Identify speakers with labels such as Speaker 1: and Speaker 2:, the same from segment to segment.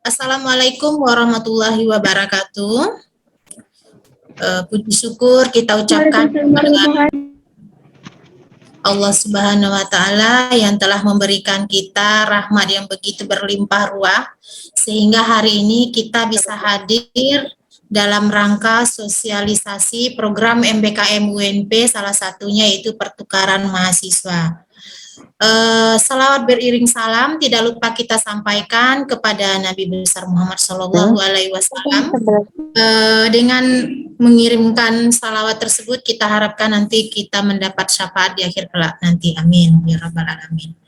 Speaker 1: Assalamualaikum warahmatullahi wabarakatuh. Puji syukur kita ucapkan kepada Allah Subhanahu wa Ta'ala yang telah memberikan kita rahmat yang begitu berlimpah ruah, sehingga hari ini kita bisa hadir dalam rangka sosialisasi program MBKM UNP, salah satunya yaitu pertukaran mahasiswa. Salawat beriring salam tidak lupa kita sampaikan kepada Nabi besar Muhammad Sallallahu Alaihi Wasallam. Dengan mengirimkan salawat tersebut kita harapkan nanti kita mendapat syafaat di akhir kelak nanti. Amin ya rabbal alamin.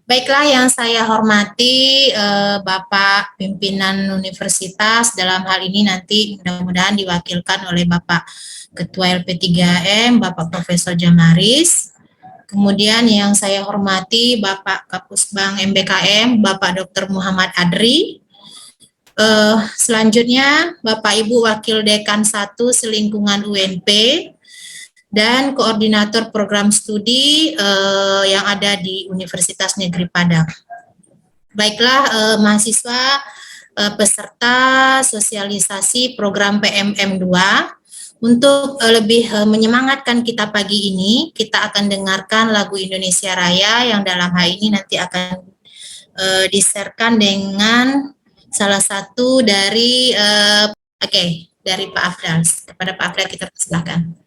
Speaker 1: Baiklah, yang saya hormati Bapak pimpinan universitas, dalam hal ini nanti mudah-mudahan diwakilkan oleh Bapak Ketua LP3M, Bapak Profesor Jamaris. Kemudian yang saya hormati Bapak Kapusbang MBKM, Bapak Dr. Muhammad Adri. Selanjutnya Bapak Ibu Wakil Dekan 1 Selingkungan UNP dan Koordinator Program Studi yang ada di Universitas Negeri Padang. Baiklah, mahasiswa peserta sosialisasi program PMM 2. Untuk lebih menyemangatkan kita pagi ini, kita akan dengarkan lagu Indonesia Raya yang dalam hal ini nanti akan di-share-kan dengan salah satu dari dari Pak Afdal. Kepada Pak Afdal kita persilakan.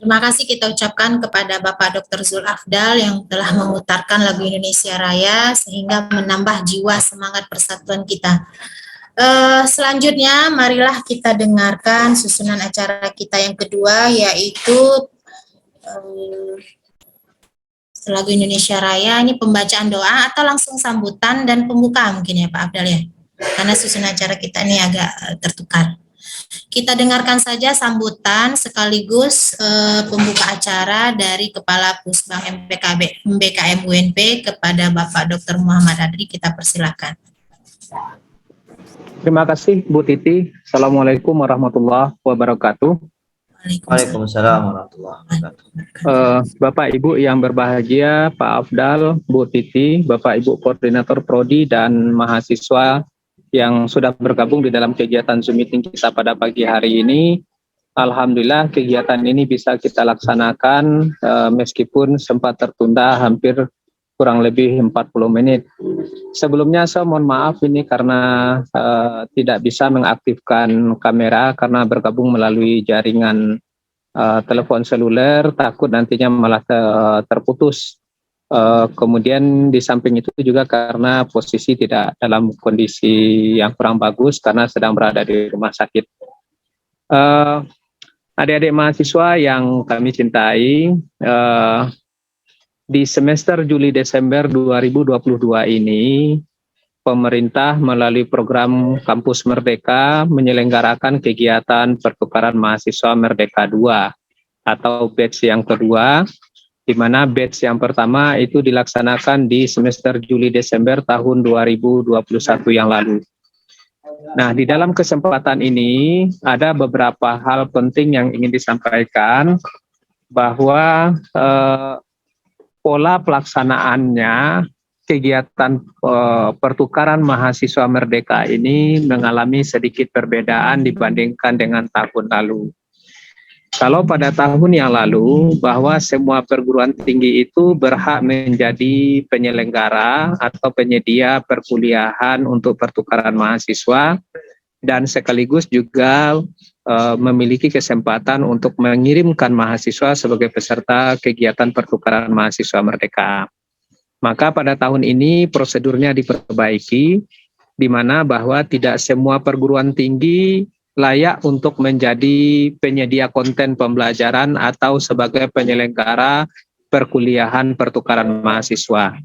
Speaker 1: Terima kasih kita ucapkan kepada Bapak Dr. Zul Afdal yang telah memutarkan lagu Indonesia Raya sehingga menambah jiwa semangat persatuan kita. Selanjutnya marilah kita dengarkan susunan acara kita yang kedua, yaitu lagu Indonesia Raya. Ini pembacaan doa atau langsung sambutan dan pembuka mungkin ya Pak Afdal ya, karena susunan acara kita ini agak tertukar. Kita dengarkan saja sambutan sekaligus pembuka acara dari Kepala Pusbang MBKM UNP kepada Bapak Dr. Muhammad Adri. Kita persilakan.
Speaker 2: Terima kasih Bu Titi. Assalamualaikum warahmatullahi wabarakatuh.
Speaker 3: Waalaikumsalam warahmatullahi wabarakatuh.
Speaker 2: Bapak Ibu yang berbahagia, Pak Afdal, Bu Titi, Bapak Ibu Koordinator Prodi dan mahasiswa yang sudah bergabung di dalam kegiatan Zoom meeting kita pada pagi hari ini. Alhamdulillah kegiatan ini bisa kita laksanakan meskipun sempat tertunda hampir kurang lebih 40 menit. Sebelumnya saya mohon maaf ini karena tidak bisa mengaktifkan kamera karena bergabung melalui jaringan telepon seluler, takut nantinya malah terputus. Kemudian di samping itu juga karena posisi tidak dalam kondisi yang kurang bagus karena sedang berada di rumah sakit. Adik-adik mahasiswa yang kami cintai, di semester Juli-Desember 2022 ini, pemerintah melalui program Kampus Merdeka menyelenggarakan kegiatan pertukaran mahasiswa Merdeka 2 atau batch yang kedua, di mana batch yang pertama itu dilaksanakan di semester Juli-Desember tahun 2021 yang lalu. Nah, di dalam kesempatan ini ada beberapa hal penting yang ingin disampaikan, bahwa pola pelaksanaannya kegiatan pertukaran mahasiswa Merdeka ini mengalami sedikit perbedaan dibandingkan dengan tahun lalu. Kalau pada tahun yang lalu, bahwa semua perguruan tinggi itu berhak menjadi penyelenggara atau penyedia perkuliahan untuk pertukaran mahasiswa, dan sekaligus juga memiliki kesempatan untuk mengirimkan mahasiswa sebagai peserta kegiatan pertukaran mahasiswa Merdeka. Maka pada tahun ini prosedurnya diperbaiki, di mana bahwa tidak semua perguruan tinggi layak untuk menjadi penyedia konten pembelajaran atau sebagai penyelenggara perkuliahan pertukaran mahasiswa.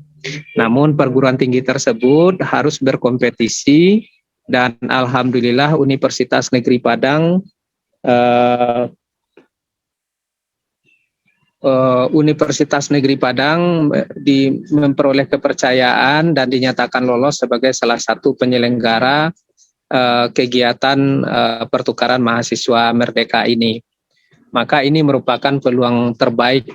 Speaker 2: Namun perguruan tinggi tersebut harus berkompetisi, dan alhamdulillah Universitas Negeri Padang memperoleh kepercayaan dan dinyatakan lolos sebagai salah satu penyelenggara kegiatan pertukaran mahasiswa Merdeka ini. Maka ini merupakan peluang terbaik.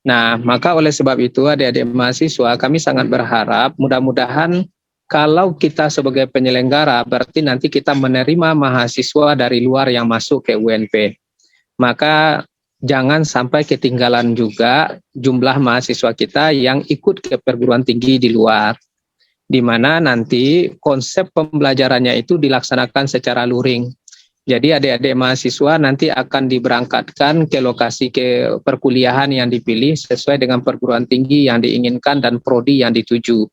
Speaker 2: Nah, maka oleh sebab itu adik-adik mahasiswa, kami sangat berharap mudah-mudahan kalau kita sebagai penyelenggara berarti nanti kita menerima mahasiswa dari luar yang masuk ke UNP. Maka jangan sampai ketinggalan juga jumlah mahasiswa kita yang ikut ke perguruan tinggi di luar, di mana nanti konsep pembelajarannya itu dilaksanakan secara luring. Jadi adik-adik mahasiswa nanti akan diberangkatkan ke lokasi ke perkuliahan yang dipilih sesuai dengan perguruan tinggi yang diinginkan dan prodi yang dituju.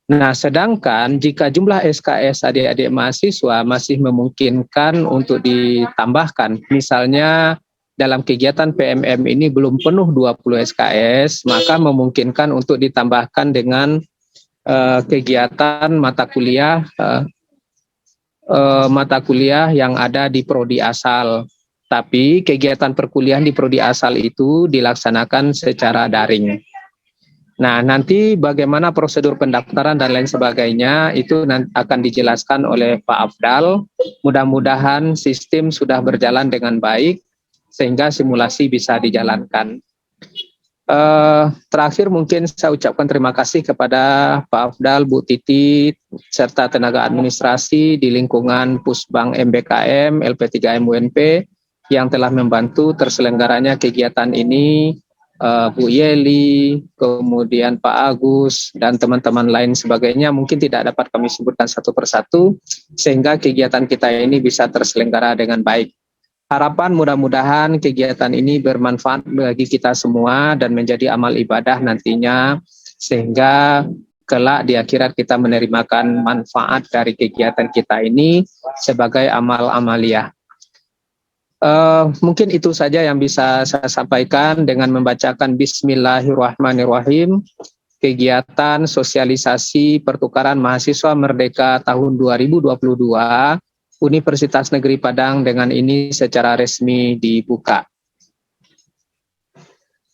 Speaker 2: Nah, sedangkan jika jumlah SKS adik-adik mahasiswa masih memungkinkan untuk ditambahkan, misalnya dalam kegiatan PMM ini belum penuh 20 SKS, maka memungkinkan untuk ditambahkan dengan kegiatan mata kuliah yang ada di prodi asal. Tapi kegiatan perkuliahan di prodi asal itu dilaksanakan secara daring. Nah, nanti bagaimana prosedur pendaftaran dan lain sebagainya itu akan dijelaskan oleh Pak Afdal. Mudah-mudahan sistem sudah berjalan dengan baik sehingga simulasi bisa dijalankan. Terakhir mungkin saya ucapkan terima kasih kepada Pak Afdal, Bu Titi, serta tenaga administrasi di lingkungan Pusbang MBKM, LP3M UNP yang telah membantu terselenggaranya kegiatan ini, Bu Yeli, kemudian Pak Agus, dan teman-teman lain sebagainya. Mungkin tidak dapat kami sebutkan satu persatu, sehingga kegiatan kita ini bisa terselenggara dengan baik. Harapan mudah-mudahan kegiatan ini bermanfaat bagi kita semua dan menjadi amal ibadah nantinya, sehingga kelak di akhirat kita menerimakan manfaat dari kegiatan kita ini sebagai amal amaliyah. Mungkin itu saja yang bisa saya sampaikan dengan membacakan Bismillahirrahmanirrahim. Kegiatan sosialisasi pertukaran mahasiswa Merdeka tahun 2022 Universitas Negeri Padang dengan ini secara resmi dibuka.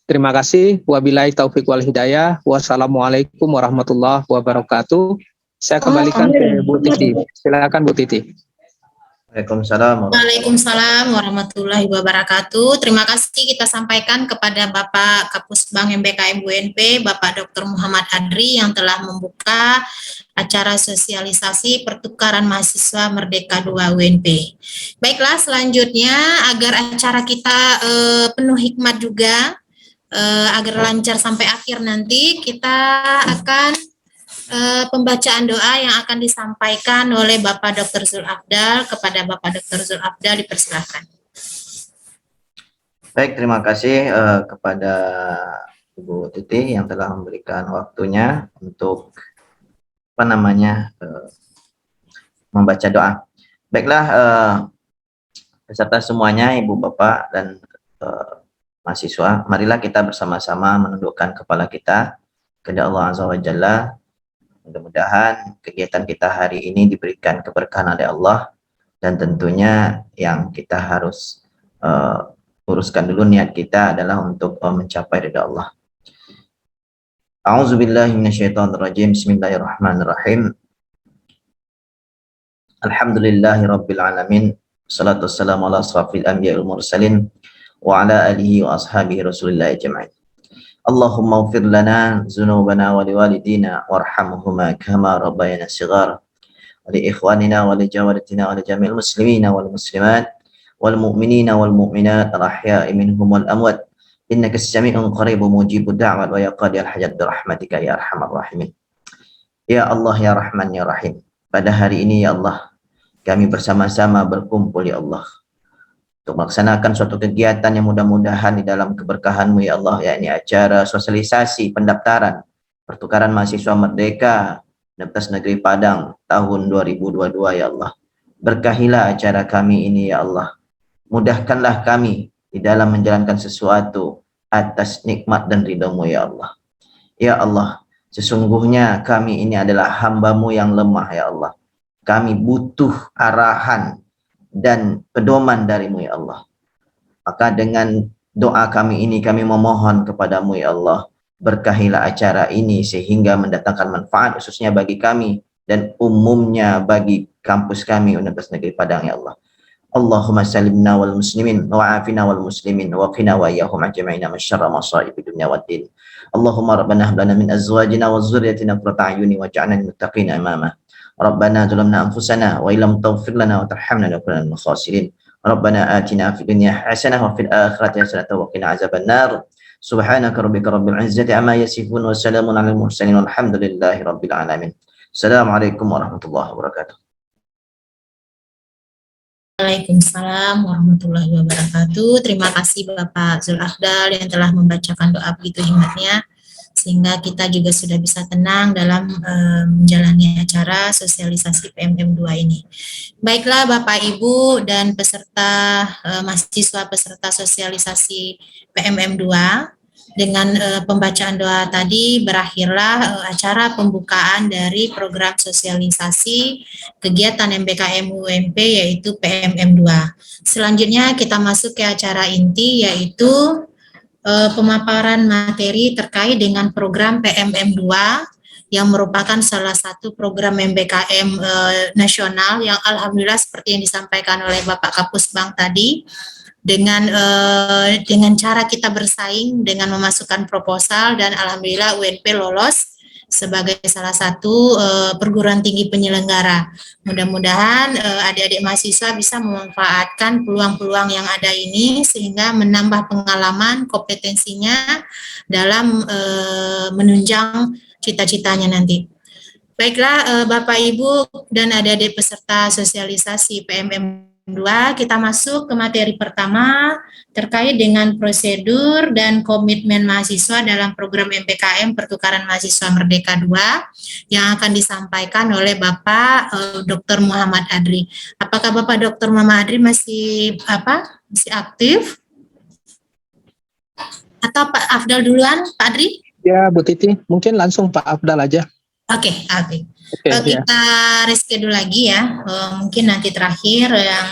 Speaker 2: Terima kasih. Wabillahi taufiq wal hidayah. Wassalamualaikum warahmatullahi wabarakatuh. Saya kembalikan ke Bu Titi. Silakan Bu Titi.
Speaker 1: Waalaikumsalam warahmatullahi wabarakatuh. Terima kasih kita sampaikan kepada Bapak Kapusbang MBKM UNP, Bapak Dr. Muhammad Adri yang telah membuka acara sosialisasi pertukaran mahasiswa Merdeka 2 UNP. Baiklah, selanjutnya agar acara kita penuh hikmat juga, agar lancar sampai akhir nanti, kita akan pembacaan doa yang akan disampaikan oleh Bapak Dr. Zul Afdal. Kepada Bapak Dr. Zul Afdal dipersilakan.
Speaker 3: Baik, terima kasih kepada Ibu Titi yang telah memberikan waktunya untuk membaca doa. Baiklah, beserta semuanya, Ibu, Bapak, dan mahasiswa, marilah kita bersama-sama menundukkan kepala kita kepada Allah Azza wa Jalla. Mudah-mudahan kegiatan kita hari ini diberikan keberkahan oleh Allah, dan tentunya yang kita harus uruskan dulu niat kita adalah untuk mencapai ridha Allah. A'udzubillahi minasyaitonirrajim. Bismillahirrahmanirrahim. Alhamdulillahi rabbil alamin. Salatu wassalamu ala asrafil anbiya'i wal mursalin wa ala alihi wa ashabihi rasulillahi ajma'in. Allahumma ighfir lana dzunubana wa liwalidina warhamhuma kama rabbayana shighara wa li ikhwanina wa li jawaratina wa li jami'il muslimina wal muslimat wal mu'minina wal mu'minat al-ahya'i minhum wal amwat innaka as-sami'un qaribun mujibud da'wat wa ya qadiyal hajat bi rahmatika ya arhamar rahimin. Ya Allah ya Rahman ya Rahim, pada hari ini ya Allah kami bersama-sama berkumpul ya Allah untuk melaksanakan suatu kegiatan yang mudah-mudahan di dalam keberkahan-Mu ya Allah, yakni acara sosialisasi pendaftaran pertukaran mahasiswa merdeka Universitas Negeri Padang tahun 2022 ya Allah. Berkahilah acara kami ini ya Allah. Mudahkanlah kami di dalam menjalankan sesuatu atas nikmat dan ridha-Mu ya Allah. Ya Allah, sesungguhnya kami ini adalah hamba-Mu yang lemah ya Allah. Kami butuh arahan dan pedoman dari-Mu ya Allah. Maka dengan doa kami ini kami memohon kepada-Mu ya Allah, berkahilah acara ini sehingga mendatangkan manfaat khususnya bagi kami dan umumnya bagi kampus kami Universitas Negeri Padang ya Allah. Allahumma salimna wal muslimin wa afina wal muslimin wa qina wa iyyahum ajma'ina min syarri masa'ib dunya waddin. Allahumma rabbana hab lana min azwajina wa dhurriyyatina qurrata a'yuni waj'alna lil muttaqina imama. Rabbana zalamna anfusana wa illam taghfir lana wa tarhamna lanakunanna minal khasirin. Rabbana atina fid dunya hasanah wa fil akhirati hasanah wa qina azaban nar. Subhanaka rabbika rabbil izzati amma yasifun wa salamun alal mursalin walhamdulillahi rabbil alamin. Assalamualaikum warahmatullahi wabarakatuh.
Speaker 1: Waalaikumsalam warahmatullahi wabarakatuh. Terima kasih Bapak Zul Afdal yang telah membacakan doa begitu hikmatnya, sehingga kita juga sudah bisa tenang dalam menjalani acara sosialisasi PMM 2 ini. Baiklah Bapak Ibu dan peserta mahasiswa peserta sosialisasi PMM 2, dengan pembacaan doa tadi berakhirlah acara pembukaan dari program sosialisasi kegiatan MBKM UMP yaitu PMM 2. Selanjutnya kita masuk ke acara inti, yaitu pemaparan materi terkait dengan program PMM 2 yang merupakan salah satu program MBKM nasional yang alhamdulillah seperti yang disampaikan oleh Bapak Kapusbang tadi, dengan cara kita bersaing dengan memasukkan proposal, dan alhamdulillah UNP lolos sebagai salah satu perguruan tinggi penyelenggara. Mudah-mudahan adik-adik mahasiswa bisa memanfaatkan peluang-peluang yang ada ini sehingga menambah pengalaman, kompetensinya dalam menunjang cita-citanya nanti. Baiklah Bapak Ibu dan adik-adik peserta sosialisasi PMM 2, kita masuk ke materi pertama terkait dengan prosedur dan komitmen mahasiswa dalam program MPKM Pertukaran Mahasiswa Merdeka 2 yang akan disampaikan oleh Bapak Dr. Muhammad Adri. Apakah Bapak Dr. Muhammad Adri masih aktif? Atau Pak Afdal duluan, Pak Adri?
Speaker 2: Ya, Bu Titi, mungkin langsung Pak Afdal aja.
Speaker 1: Oke. Kita reschedule lagi ya, mungkin nanti terakhir yang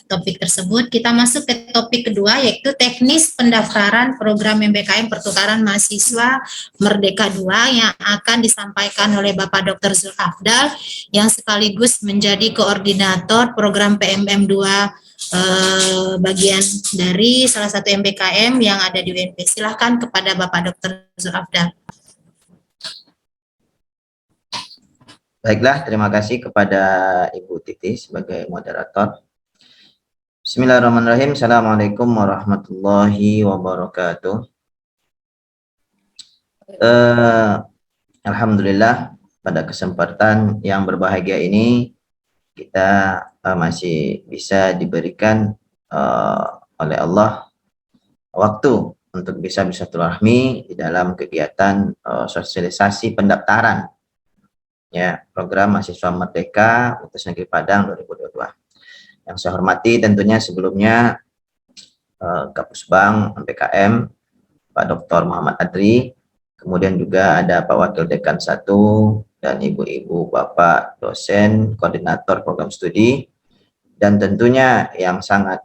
Speaker 1: topik tersebut. Kita masuk ke topik kedua, yaitu teknis pendaftaran program MBKM Pertukaran Mahasiswa Merdeka 2 yang akan disampaikan oleh Bapak Dr. Zul Afdal yang sekaligus menjadi koordinator program PMM 2 bagian dari salah satu MBKM yang ada di UNP. Silahkan kepada Bapak Dr. Zul Afdal.
Speaker 3: Baiklah, terima kasih kepada Ibu Titi sebagai moderator. Bismillahirrahmanirrahim. Assalamualaikum warahmatullahi wabarakatuh. Alhamdulillah, pada kesempatan yang berbahagia ini kita masih bisa diberikan oleh Allah waktu untuk bisa bersilaturahmi di dalam kegiatan sosialisasi pendaftaran ya program mahasiswa merdeka Universitas Negeri Padang 2022. Yang saya hormati tentunya sebelumnya Kapus Bank MPKM Pak Dr. Muhammad Adri, kemudian juga ada Pak Wakil Dekan 1 dan ibu-ibu bapak dosen koordinator program studi, dan tentunya yang sangat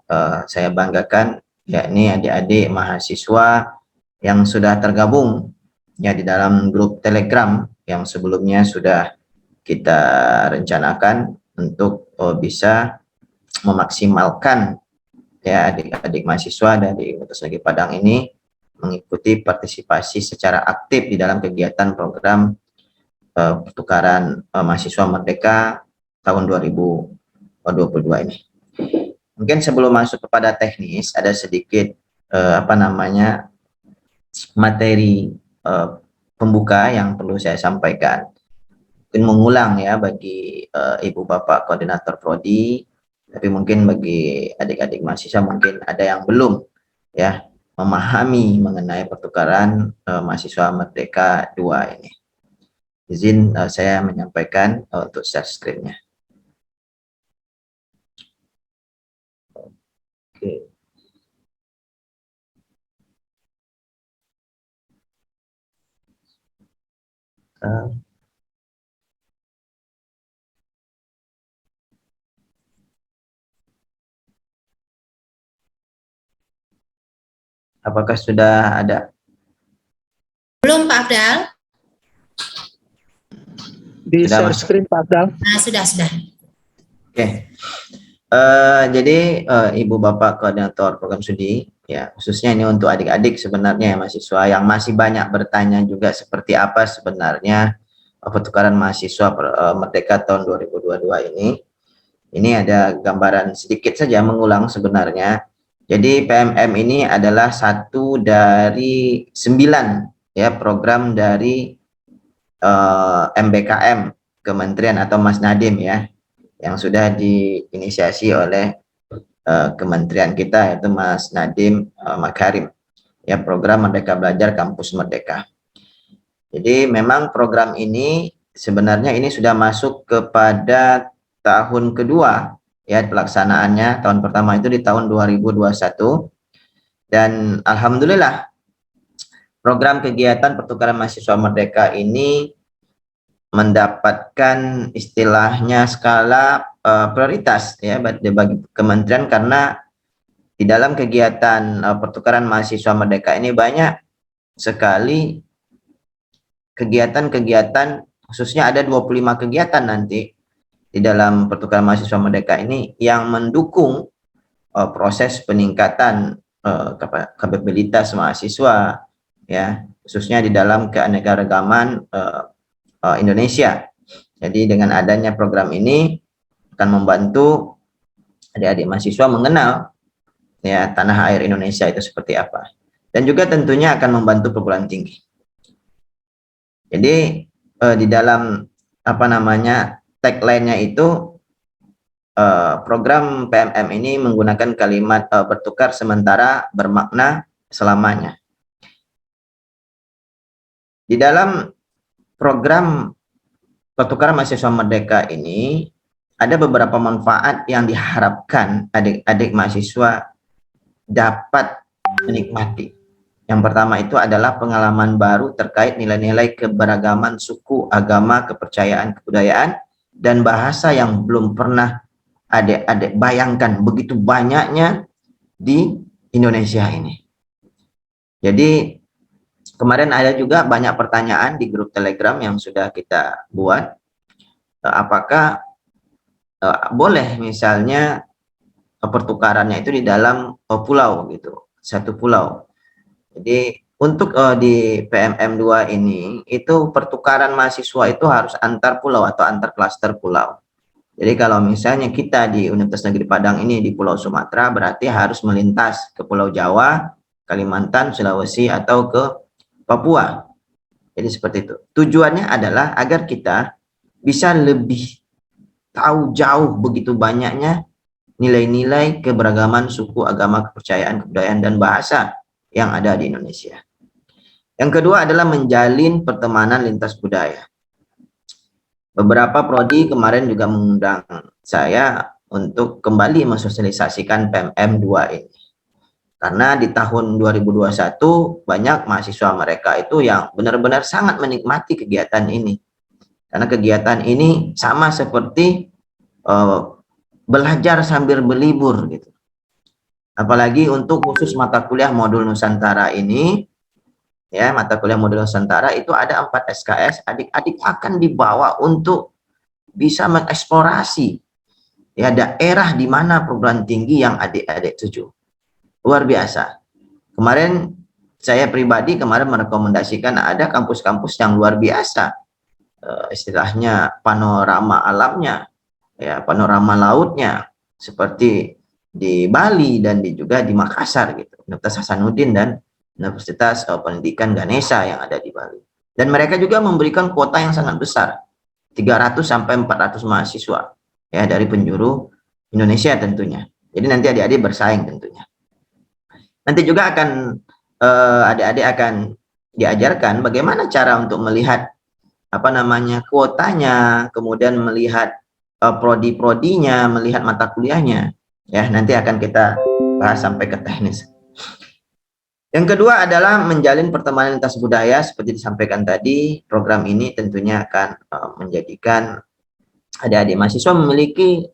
Speaker 3: saya banggakan yakni adik-adik mahasiswa yang sudah tergabung ya di dalam grup Telegram yang sebelumnya sudah kita rencanakan untuk bisa memaksimalkan ya adik-adik mahasiswa dari Universitas Negeri Padang ini mengikuti partisipasi secara aktif di dalam kegiatan program pertukaran mahasiswa merdeka tahun 2022 ini. Mungkin sebelum masuk kepada teknis ada sedikit materi pembuka yang perlu saya sampaikan. Mungkin mengulang ya bagi ibu bapak koordinator prodi, tapi mungkin bagi adik-adik mahasiswa mungkin ada yang belum ya memahami mengenai pertukaran mahasiswa merdeka 2 ini. Izin saya menyampaikan untuk share screen-nya. Oke. Apakah sudah ada?
Speaker 1: Belum Pak Afdal?
Speaker 2: Di
Speaker 3: Sudah,
Speaker 2: share
Speaker 3: Mas?
Speaker 2: screen Pak Afdal.
Speaker 1: Nah, sudah.
Speaker 3: Oke. Jadi ibu bapak koordinator program studi ya, khususnya ini untuk adik-adik sebenarnya ya, mahasiswa yang masih banyak bertanya juga seperti apa sebenarnya pertukaran mahasiswa merdeka tahun 2022 ini. Ini ada gambaran sedikit saja mengulang sebenarnya. Jadi PMM ini adalah satu dari 9 ya program dari MBKM Kementerian atau Mas Nadiem ya, yang sudah diinisiasi oleh kementerian kita, yaitu Mas Nadiem Makarim ya, program Merdeka Belajar Kampus Merdeka. Jadi memang program ini sebenarnya ini sudah masuk kepada tahun kedua ya pelaksanaannya. Tahun pertama itu di tahun 2021, dan alhamdulillah program kegiatan pertukaran mahasiswa merdeka ini mendapatkan istilahnya skala prioritas ya bagi kementerian, karena di dalam kegiatan pertukaran mahasiswa merdeka ini banyak sekali kegiatan-kegiatan, khususnya ada 25 kegiatan nanti di dalam pertukaran mahasiswa merdeka ini yang mendukung proses peningkatan kapabilitas mahasiswa ya, khususnya di dalam keanekaragaman Indonesia. Jadi dengan adanya program ini akan membantu adik-adik mahasiswa mengenal ya tanah air Indonesia itu seperti apa, dan juga tentunya akan membantu perguruan tinggi. Jadi di dalam tagline-nya itu program PMM ini menggunakan kalimat bertukar sementara bermakna selamanya. Di dalam program pertukaran mahasiswa merdeka ini ada beberapa manfaat yang diharapkan adik-adik mahasiswa dapat menikmati. Yang pertama itu adalah pengalaman baru terkait nilai-nilai keberagaman suku, agama, kepercayaan, kebudayaan, dan bahasa yang belum pernah adik-adik bayangkan begitu banyaknya di Indonesia ini. Jadi kemarin ada juga banyak pertanyaan di grup Telegram yang sudah kita buat, apakah boleh misalnya pertukarannya itu di dalam pulau gitu, satu pulau. Jadi untuk di PMM 2 ini itu pertukaran mahasiswa itu harus antar pulau atau antar klaster pulau. Jadi kalau misalnya kita di Universitas Negeri Padang ini di Pulau Sumatera, berarti harus melintas ke Pulau Jawa, Kalimantan, Sulawesi, atau ke Papua. Jadi seperti itu. Tujuannya adalah agar kita bisa lebih tahu jauh begitu banyaknya nilai-nilai keberagaman suku, agama, kepercayaan, kebudayaan, dan bahasa yang ada di Indonesia. Yang kedua adalah menjalin pertemanan lintas budaya. Beberapa prodi kemarin juga mengundang saya untuk kembali mensosialisasikan PMM 2 ini. Karena di tahun 2021 banyak mahasiswa mereka itu yang benar-benar sangat menikmati kegiatan ini. Karena kegiatan ini sama seperti belajar sambil berlibur gitu. Apalagi untuk khusus mata kuliah modul Nusantara ini, ya, mata kuliah modul Nusantara itu ada 4 SKS, adik-adik akan dibawa untuk bisa mengeksplorasi ya daerah di mana perguruan tinggi yang adik-adik tuju. Luar biasa. Kemarin saya pribadi merekomendasikan ada kampus-kampus yang luar biasa, istilahnya panorama alamnya, ya, panorama lautnya, seperti di Bali dan juga di Makassar gitu, Universitas Hasanuddin dan Universitas Pendidikan Ganesha yang ada di Bali. Dan mereka juga memberikan kuota yang sangat besar, 300 sampai 400 mahasiswa ya dari penjuru Indonesia tentunya. Jadi nanti adik-adik bersaing tentunya. Nanti juga akan adik-adik akan diajarkan bagaimana cara untuk melihat kuotanya, kemudian melihat prodi-prodinya, melihat mata kuliahnya. Ya, nanti akan kita bahas sampai ke teknis. Yang kedua adalah menjalin pertemanan lintas budaya seperti disampaikan tadi. Program ini tentunya akan menjadikan adik-adik mahasiswa memiliki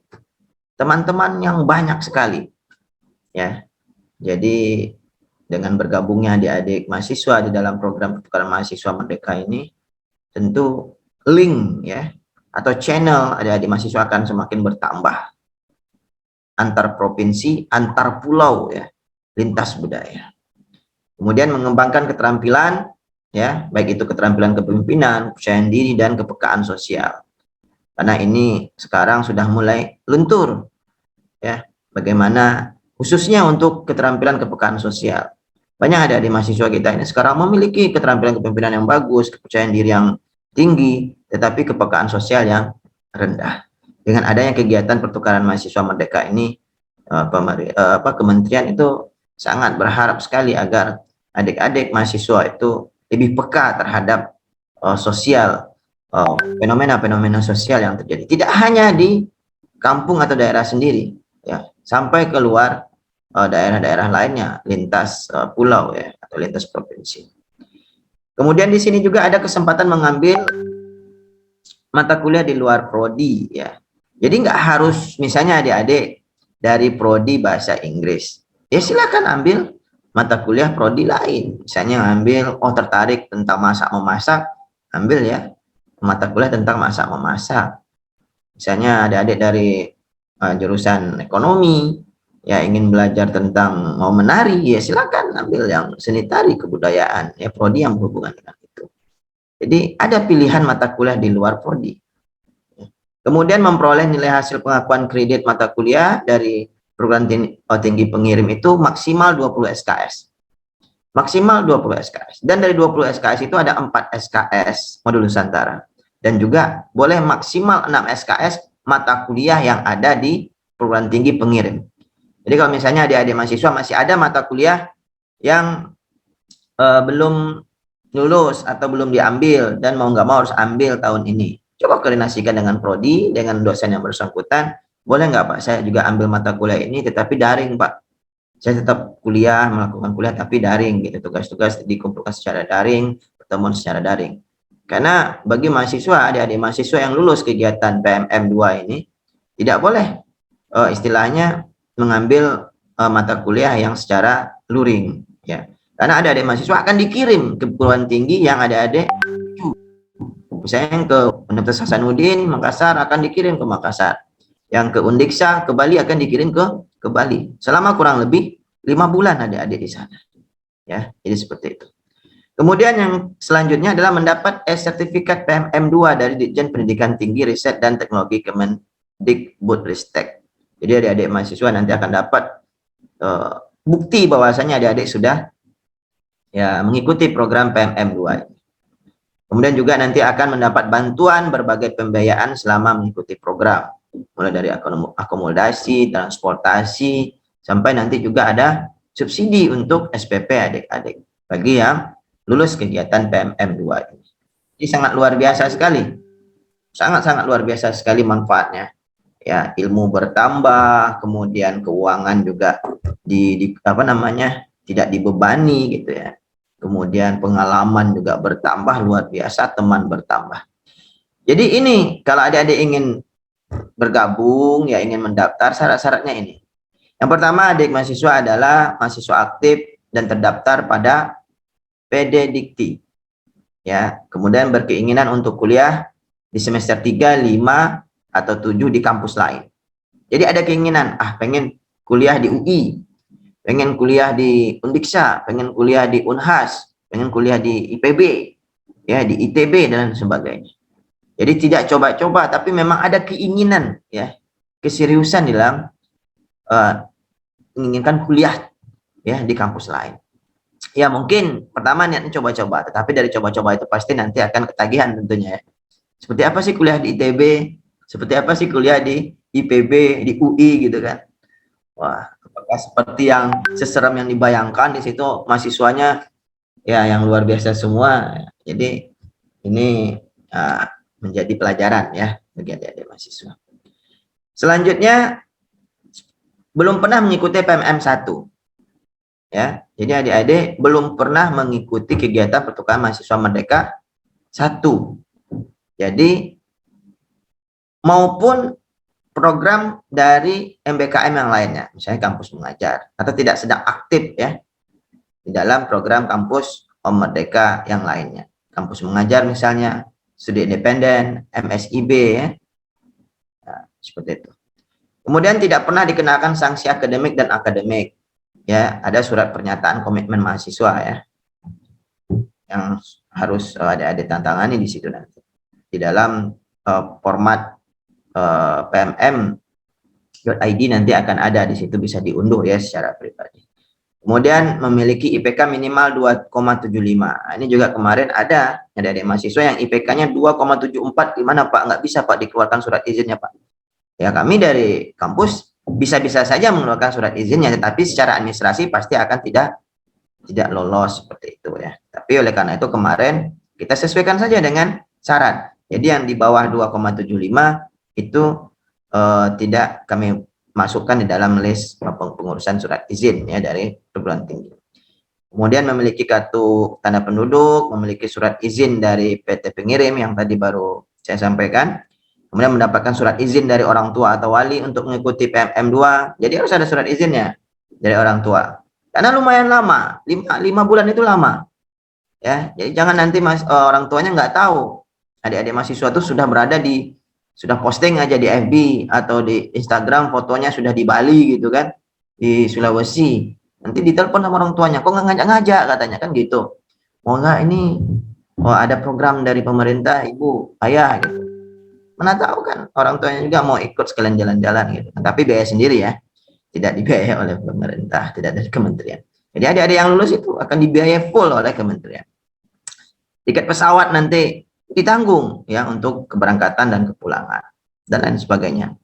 Speaker 3: teman-teman yang banyak sekali. Ya. Jadi dengan bergabungnya adik-adik mahasiswa di dalam program pertukaran mahasiswa Merdeka ini, tentu link ya atau channel adik-adik mahasiswa akan semakin bertambah antar provinsi, antar pulau ya, lintas budaya. Kemudian mengembangkan keterampilan ya, baik itu keterampilan kepemimpinan, kepercayaan diri dan kepekaan sosial. Karena ini sekarang sudah mulai luntur ya, bagaimana khususnya untuk keterampilan kepekaan sosial. Banyak adik-adik mahasiswa kita ini sekarang memiliki keterampilan kepemimpinan yang bagus, kepercayaan diri yang tinggi, tetapi kepekaan sosial yang rendah. Dengan adanya kegiatan pertukaran mahasiswa Merdeka ini, kementerian itu sangat berharap sekali agar adik-adik mahasiswa itu lebih peka terhadap sosial, fenomena-fenomena sosial yang terjadi. Tidak hanya di kampung atau daerah sendiri, ya, sampai keluar daerah-daerah lainnya, lintas pulau ya, atau lintas provinsi. Kemudian di sini juga ada kesempatan mengambil mata kuliah di luar prodi ya. Jadi nggak harus misalnya adik-adik dari prodi bahasa Inggris, ya silakan ambil mata kuliah prodi lain. Misalnya ambil tertarik tentang masak memasak, ambil ya mata kuliah tentang masak memasak. Misalnya adik-adik dari jurusan ekonomi ya ingin belajar tentang mau menari, ya silakan ambil yang seni tari kebudayaan ya, prodi yang berhubungan dengan itu. Jadi ada pilihan mata kuliah di luar prodi. Kemudian memperoleh nilai hasil pengakuan kredit mata kuliah dari perguruan tinggi pengirim itu maksimal 20 SKS. Maksimal 20 SKS. Dan dari 20 SKS itu ada 4 SKS modul Nusantara. Dan juga boleh maksimal 6 SKS mata kuliah yang ada di perguruan tinggi pengirim. Jadi kalau misalnya adik-adik mahasiswa masih ada mata kuliah yang belum lulus atau belum diambil dan mau nggak mau harus ambil tahun ini, coba koordinasikan dengan prodi, dengan dosen yang bersangkutan. Boleh nggak Pak, saya juga ambil mata kuliah ini tetapi daring Pak. Saya tetap kuliah, melakukan kuliah tapi daring gitu. Tugas-tugas dikumpulkan secara daring, pertemuan secara daring. Karena bagi mahasiswa, adik-adik mahasiswa yang lulus kegiatan PMM 2 ini tidak boleh istilahnya mengambil mata kuliah yang secara luring ya. Karena adik-adik mahasiswa akan dikirim ke perguruan tinggi yang adik-adik, misalnya yang ke Universitas Hasanuddin Makassar akan dikirim ke Makassar, yang ke Undiksa ke Bali akan dikirim ke Bali selama kurang lebih 5 bulan adik-adik di sana ya. Jadi seperti itu. Kemudian yang selanjutnya adalah mendapat sertifikat PMM 2 dari Ditjen Pendidikan Tinggi Riset dan Teknologi Kemendikbudristek. Jadi adik-adik mahasiswa nanti akan dapat bukti bahwasanya adik-adik sudah ya mengikuti program PMM 2 ini. Kemudian juga nanti akan mendapat bantuan berbagai pembiayaan selama mengikuti program, mulai dari akomodasi, transportasi, sampai nanti juga ada subsidi untuk SPP adik-adik bagi yang lulus kegiatan PMM 2 ini. Jadi sangat luar biasa sekali, sangat-sangat luar biasa sekali manfaatnya ya ilmu bertambah, kemudian keuangan juga tidak dibebani gitu ya. Kemudian pengalaman juga bertambah luar biasa, teman bertambah. Jadi ini kalau adik-adik ingin bergabung ya, ingin mendaftar, syarat-syaratnya ini. Yang pertama, adik mahasiswa adalah mahasiswa aktif dan terdaftar pada PD Dikti. Ya, kemudian berkeinginan untuk kuliah di semester 3, 5 atau 7 di kampus lain. Jadi ada keinginan, pengen kuliah di UI, pengen kuliah di Undiksa, pengen kuliah di Unhas, pengen kuliah di IPB, ya di ITB dan sebagainya. Jadi tidak coba-coba, tapi memang ada keinginan, ya, keseriusan dalam menginginkan kuliah ya di kampus lain. Ya mungkin pertama niatnya coba-coba, tetapi dari coba-coba itu pasti nanti akan ketagihan tentunya ya. Seperti apa sih kuliah di ITB? Seperti apa sih kuliah di IPB, di UI gitu kan? Wah, apakah seperti yang seseram yang dibayangkan di situ mahasiswanya ya yang luar biasa semua. Jadi ini menjadi pelajaran ya bagi adik-adik mahasiswa. Selanjutnya belum pernah mengikuti PMM 1. Ya, jadi adik-adik belum pernah mengikuti kegiatan pertukaran mahasiswa Merdeka 1. Jadi maupun program dari MBKM yang lainnya, misalnya kampus mengajar, atau tidak sedang aktif ya di dalam program kampus Merdeka yang lainnya. Kampus mengajar misalnya, studi independen, MSIB ya. Nah, seperti itu. Kemudian tidak pernah dikenakan sanksi akademik dan akademik. Ya, ada surat pernyataan komitmen mahasiswa ya. Yang harus ada tantangani di situ nanti. Di dalam format PMM.id nanti akan ada di situ, bisa diunduh ya secara pribadi. Kemudian memiliki IPK minimal 2,75. Nah, ini juga kemarin ada mahasiswa yang IPK-nya 2,74. Gimana Pak? Nggak bisa Pak dikeluarkan surat izinnya Pak. Ya kami dari kampus bisa-bisa saja mengeluarkan surat izinnya, tetapi secara administrasi pasti akan tidak lolos seperti itu ya. Tapi oleh karena itu kemarin kita sesuaikan saja dengan syarat. Jadi yang di bawah 2,75 itu tidak kami masukkan di dalam list pengurusan surat izin ya dari perguruan tinggi. Kemudian memiliki kartu tanda penduduk, memiliki surat izin dari PT pengirim yang tadi baru saya sampaikan. Kemudian mendapatkan surat izin dari orang tua atau wali untuk mengikuti PMM 2. Jadi harus ada surat izinnya dari orang tua. Karena lumayan lama, 5 bulan itu lama. Ya, jadi jangan nanti orang tuanya nggak tahu. Adik-adik mahasiswa itu sudah posting aja di FB atau di Instagram, fotonya sudah di Bali gitu kan, di Sulawesi. Nanti ditelepon sama orang tuanya, kok nggak ngajak-ngajak katanya kan gitu. Mau nggak ini, ada program dari pemerintah, ibu, ayah gitu. Mana tahu kan orang tuanya juga mau ikut sekalian jalan-jalan gitu. Tapi biaya sendiri ya, tidak dibiayai oleh pemerintah, tidak dari kementerian. Jadi adik-adik yang lulus itu akan dibiayai full oleh kementerian. Tiket pesawat nanti ditanggung ya untuk keberangkatan dan kepulangan dan lain sebagainya.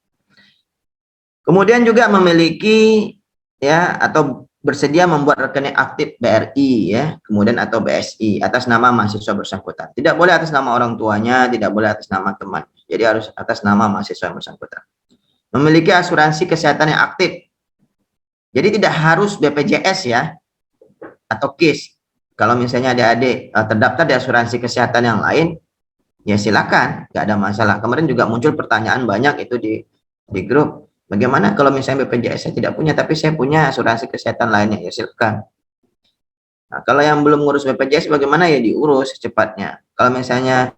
Speaker 3: Kemudian juga memiliki ya atau bersedia membuat rekening aktif BRI ya, kemudian atau BSI atas nama mahasiswa bersangkutan. Tidak boleh atas nama orang tuanya, tidak boleh atas nama teman. Jadi harus atas nama mahasiswa yang bersangkutan. Memiliki asuransi kesehatan yang aktif. Jadi tidak harus BPJS ya atau KIS. Kalau misalnya adik-adik terdaftar di asuransi kesehatan yang lain, ya silakan, nggak ada masalah. Kemarin juga muncul pertanyaan banyak itu di grup. Bagaimana kalau misalnya BPJS saya tidak punya, tapi saya punya asuransi kesehatan lainnya, ya silakan. Nah, kalau yang belum ngurus BPJS bagaimana ya diurus secepatnya. Kalau misalnya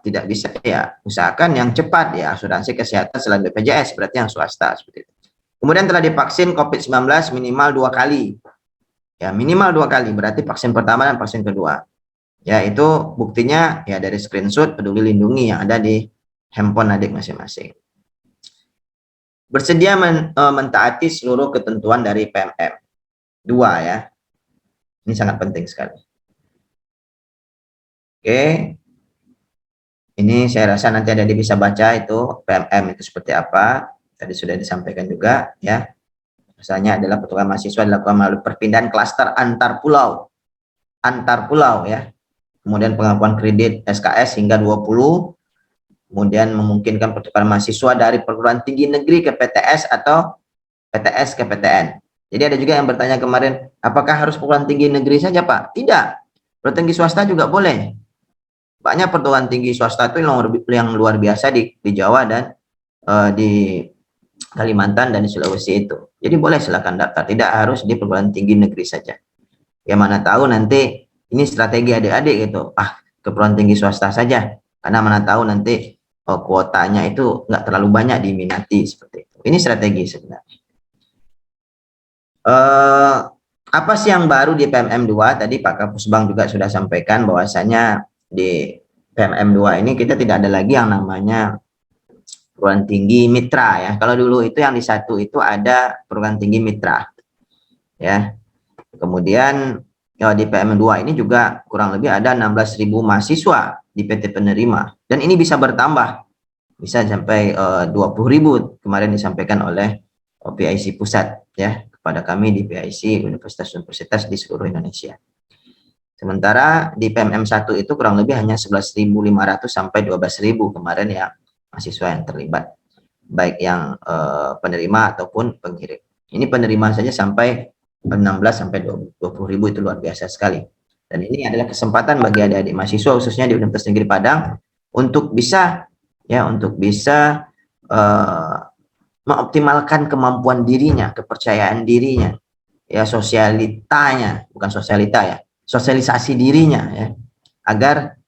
Speaker 3: tidak bisa ya usahakan yang cepat ya asuransi kesehatan selain BPJS, berarti yang swasta seperti itu. Kemudian telah divaksin COVID-19 minimal 2 kali. Ya minimal 2 kali, berarti vaksin pertama dan vaksin kedua. Ya itu buktinya ya dari screenshot Peduli Lindungi yang ada di handphone adik masing-masing. Bersedia mentaati seluruh ketentuan dari PMM 2 ya. Ini sangat penting sekali. Oke. Ini saya rasa nanti adik bisa baca itu PMM itu seperti apa. Tadi sudah disampaikan juga ya. Misalnya adalah pertukaran mahasiswa dilakukan melalui perpindahan klaster antar pulau ya. Kemudian pengakuan kredit SKS hingga 20 kemudian memungkinkan pertukaran mahasiswa dari perguruan tinggi negeri ke PTS atau PTS ke PTN. Jadi ada juga yang bertanya kemarin, apakah harus perguruan tinggi negeri saja Pak? Tidak, perguruan tinggi swasta juga boleh. Banyak perguruan tinggi swasta itu yang luar biasa di Jawa dan di Kalimantan dan di Sulawesi itu. Jadi boleh silakan daftar, tidak harus di perguruan tinggi negeri saja. Ya mana tahu nanti ini strategi adik-adik gitu, ke perguruan tinggi swasta saja, karena mana tahu nanti kuotanya itu nggak terlalu banyak diminati seperti itu. Ini strategi sebenarnya. Apa sih yang baru di PMM 2? Tadi Pak Kapusbang juga sudah sampaikan bahwasanya di PMM 2 ini kita tidak ada lagi yang namanya perguruan tinggi mitra ya. Kalau dulu itu yang di satu itu ada perguruan tinggi mitra ya. Kemudian di PMM 2 ini juga kurang lebih ada 16.000 mahasiswa di PT penerima, dan ini bisa bertambah, bisa sampai 20.000 kemarin disampaikan oleh PIC pusat ya kepada kami di PIC universitas-universitas di seluruh Indonesia. Sementara di PMM 1 itu kurang lebih hanya 11.500 sampai 12.000 kemarin ya mahasiswa yang terlibat, baik yang penerima ataupun pengirim. Ini penerima saja sampai 16 sampai 20.000, itu luar biasa sekali. Dan ini adalah kesempatan bagi adik-adik mahasiswa khususnya di Universitas Negeri Padang untuk bisa mengoptimalkan kemampuan dirinya, kepercayaan dirinya, ya sosialitanya, bukan sosialita ya, sosialisasi dirinya ya, agar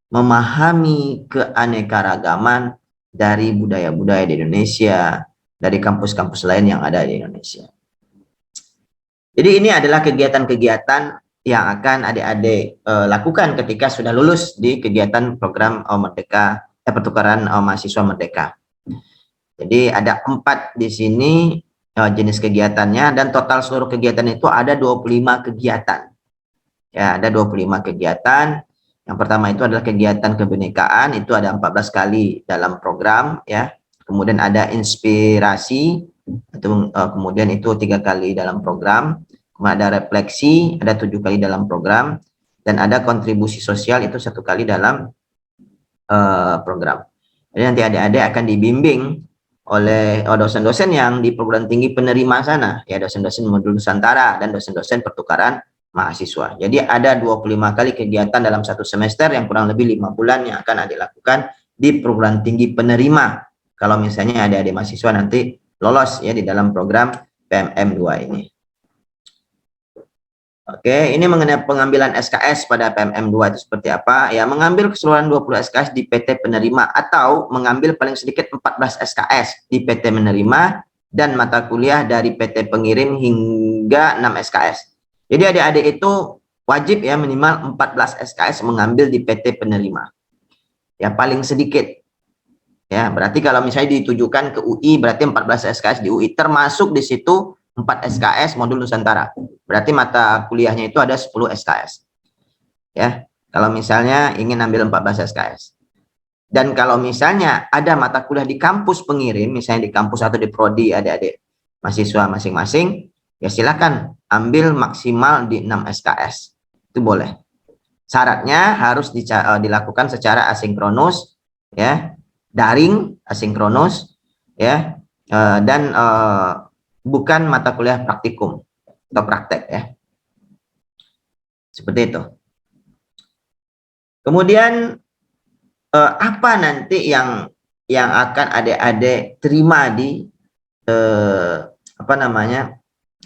Speaker 3: memahami keanekaragaman dari budaya-budaya di Indonesia, dari kampus-kampus lain yang ada di Indonesia. Jadi ini adalah kegiatan-kegiatan yang akan adik-adik lakukan ketika sudah lulus di kegiatan program Merdeka, pertukaran mahasiswa Merdeka. Jadi ada 4 di sini jenis kegiatannya, dan total seluruh kegiatan itu ada 25 kegiatan. Ya, ada 25 kegiatan. Yang pertama itu adalah kegiatan kebinekaan, itu ada 14 kali dalam program ya. Kemudian ada inspirasi, itu kemudian itu 3 kali dalam program. Kemudian ada refleksi, ada 7 kali dalam program, dan ada kontribusi sosial, itu 1 kali dalam program. Jadi nanti adik-adik akan dibimbing oleh dosen-dosen yang di perguruan tinggi penerima sana, ya dosen-dosen modul Nusantara dan dosen-dosen pertukaran mahasiswa. Jadi ada 25 kali kegiatan dalam 1 semester yang kurang lebih 5 bulan yang akan adik lakukan di perguruan tinggi penerima. Kalau misalnya adik-adik mahasiswa nanti lolos ya di dalam program PMM 2 ini. Oke, ini mengenai pengambilan SKS pada PMM 2 itu seperti apa? Ya, mengambil keseluruhan 20 SKS di PT penerima atau mengambil paling sedikit 14 SKS di PT menerima dan mata kuliah dari PT pengirim hingga 6 SKS. Jadi adik-adik itu wajib ya minimal 14 SKS mengambil di PT penerima. Ya, paling sedikit. Ya, berarti kalau misalnya ditujukan ke UI berarti 14 SKS di UI, termasuk di situ 4 SKS modul Nusantara. Berarti mata kuliahnya itu ada 10 SKS. Ya, kalau misalnya ingin ambil 14 SKS. Dan kalau misalnya ada mata kuliah di kampus pengirim, misalnya di kampus atau di prodi adik-adik mahasiswa masing-masing, ya silakan ambil maksimal di 6 SKS. Itu boleh. Syaratnya harus dilakukan secara asinkronus, ya, daring, asinkronus, ya, dan bukan mata kuliah praktikum atau praktek ya. Seperti itu. Kemudian apa nanti yang akan adik-adik terima di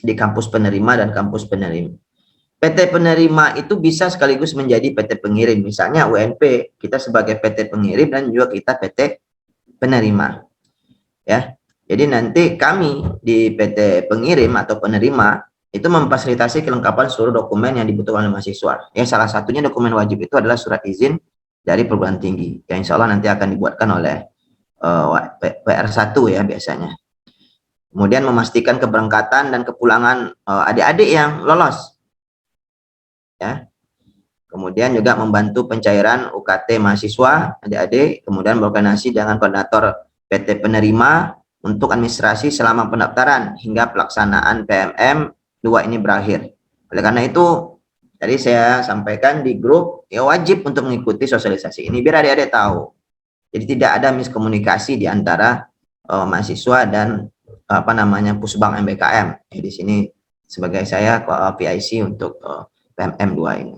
Speaker 3: di kampus penerima dan kampus penerima. PT penerima itu bisa sekaligus menjadi PT pengirim. Misalnya UNP, kita sebagai PT pengirim dan juga kita PT penerima. Ya. Jadi nanti kami di PT pengirim atau penerima itu memfasilitasi kelengkapan seluruh dokumen yang dibutuhkan oleh mahasiswa. Ya, salah satunya dokumen wajib itu adalah surat izin dari perguruan tinggi. Yang insya Allah nanti akan dibuatkan oleh PR1 ya biasanya. Kemudian memastikan keberangkatan dan kepulangan adik-adik yang lolos. Ya. Kemudian juga membantu pencairan UKT mahasiswa adik-adik, kemudian berkoordinasi dengan koordinator PT penerima untuk administrasi selama pendaftaran hingga pelaksanaan PMM 2 ini berakhir. Oleh karena itu Jadi saya sampaikan di grup, ya wajib untuk mengikuti sosialisasi ini biar adik-adik tahu. Jadi tidak ada miskomunikasi di antara mahasiswa dan Pusbang MBKM. Di sini sebagai saya PIC untuk PMM 2 ini.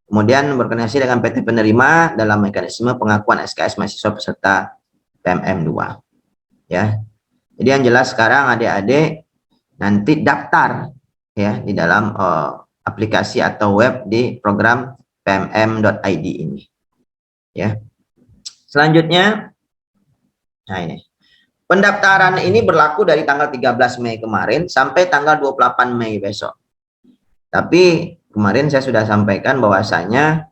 Speaker 3: Kemudian berkoordinasi dengan PT penerima dalam mekanisme pengakuan SKS mahasiswa peserta PMM 2. Ya. Jadi yang jelas sekarang adik-adik nanti daftar ya di dalam aplikasi atau web di program pmm.id ini. Ya. Selanjutnya, nah ini. Pendaftaran ini berlaku dari tanggal 13 Mei kemarin sampai tanggal 28 Mei besok. Tapi kemarin saya sudah sampaikan bahwasanya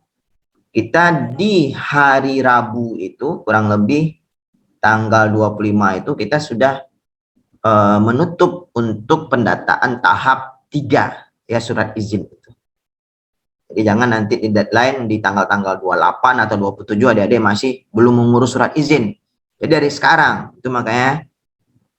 Speaker 3: kita di hari Rabu itu kurang lebih tanggal 25 itu kita sudah menutup untuk pendataan tahap 3 ya surat izin itu. Jadi jangan nanti di deadline di tanggal-tanggal 28 atau 27 adik-adik masih belum mengurus surat izin. Jadi dari sekarang, itu makanya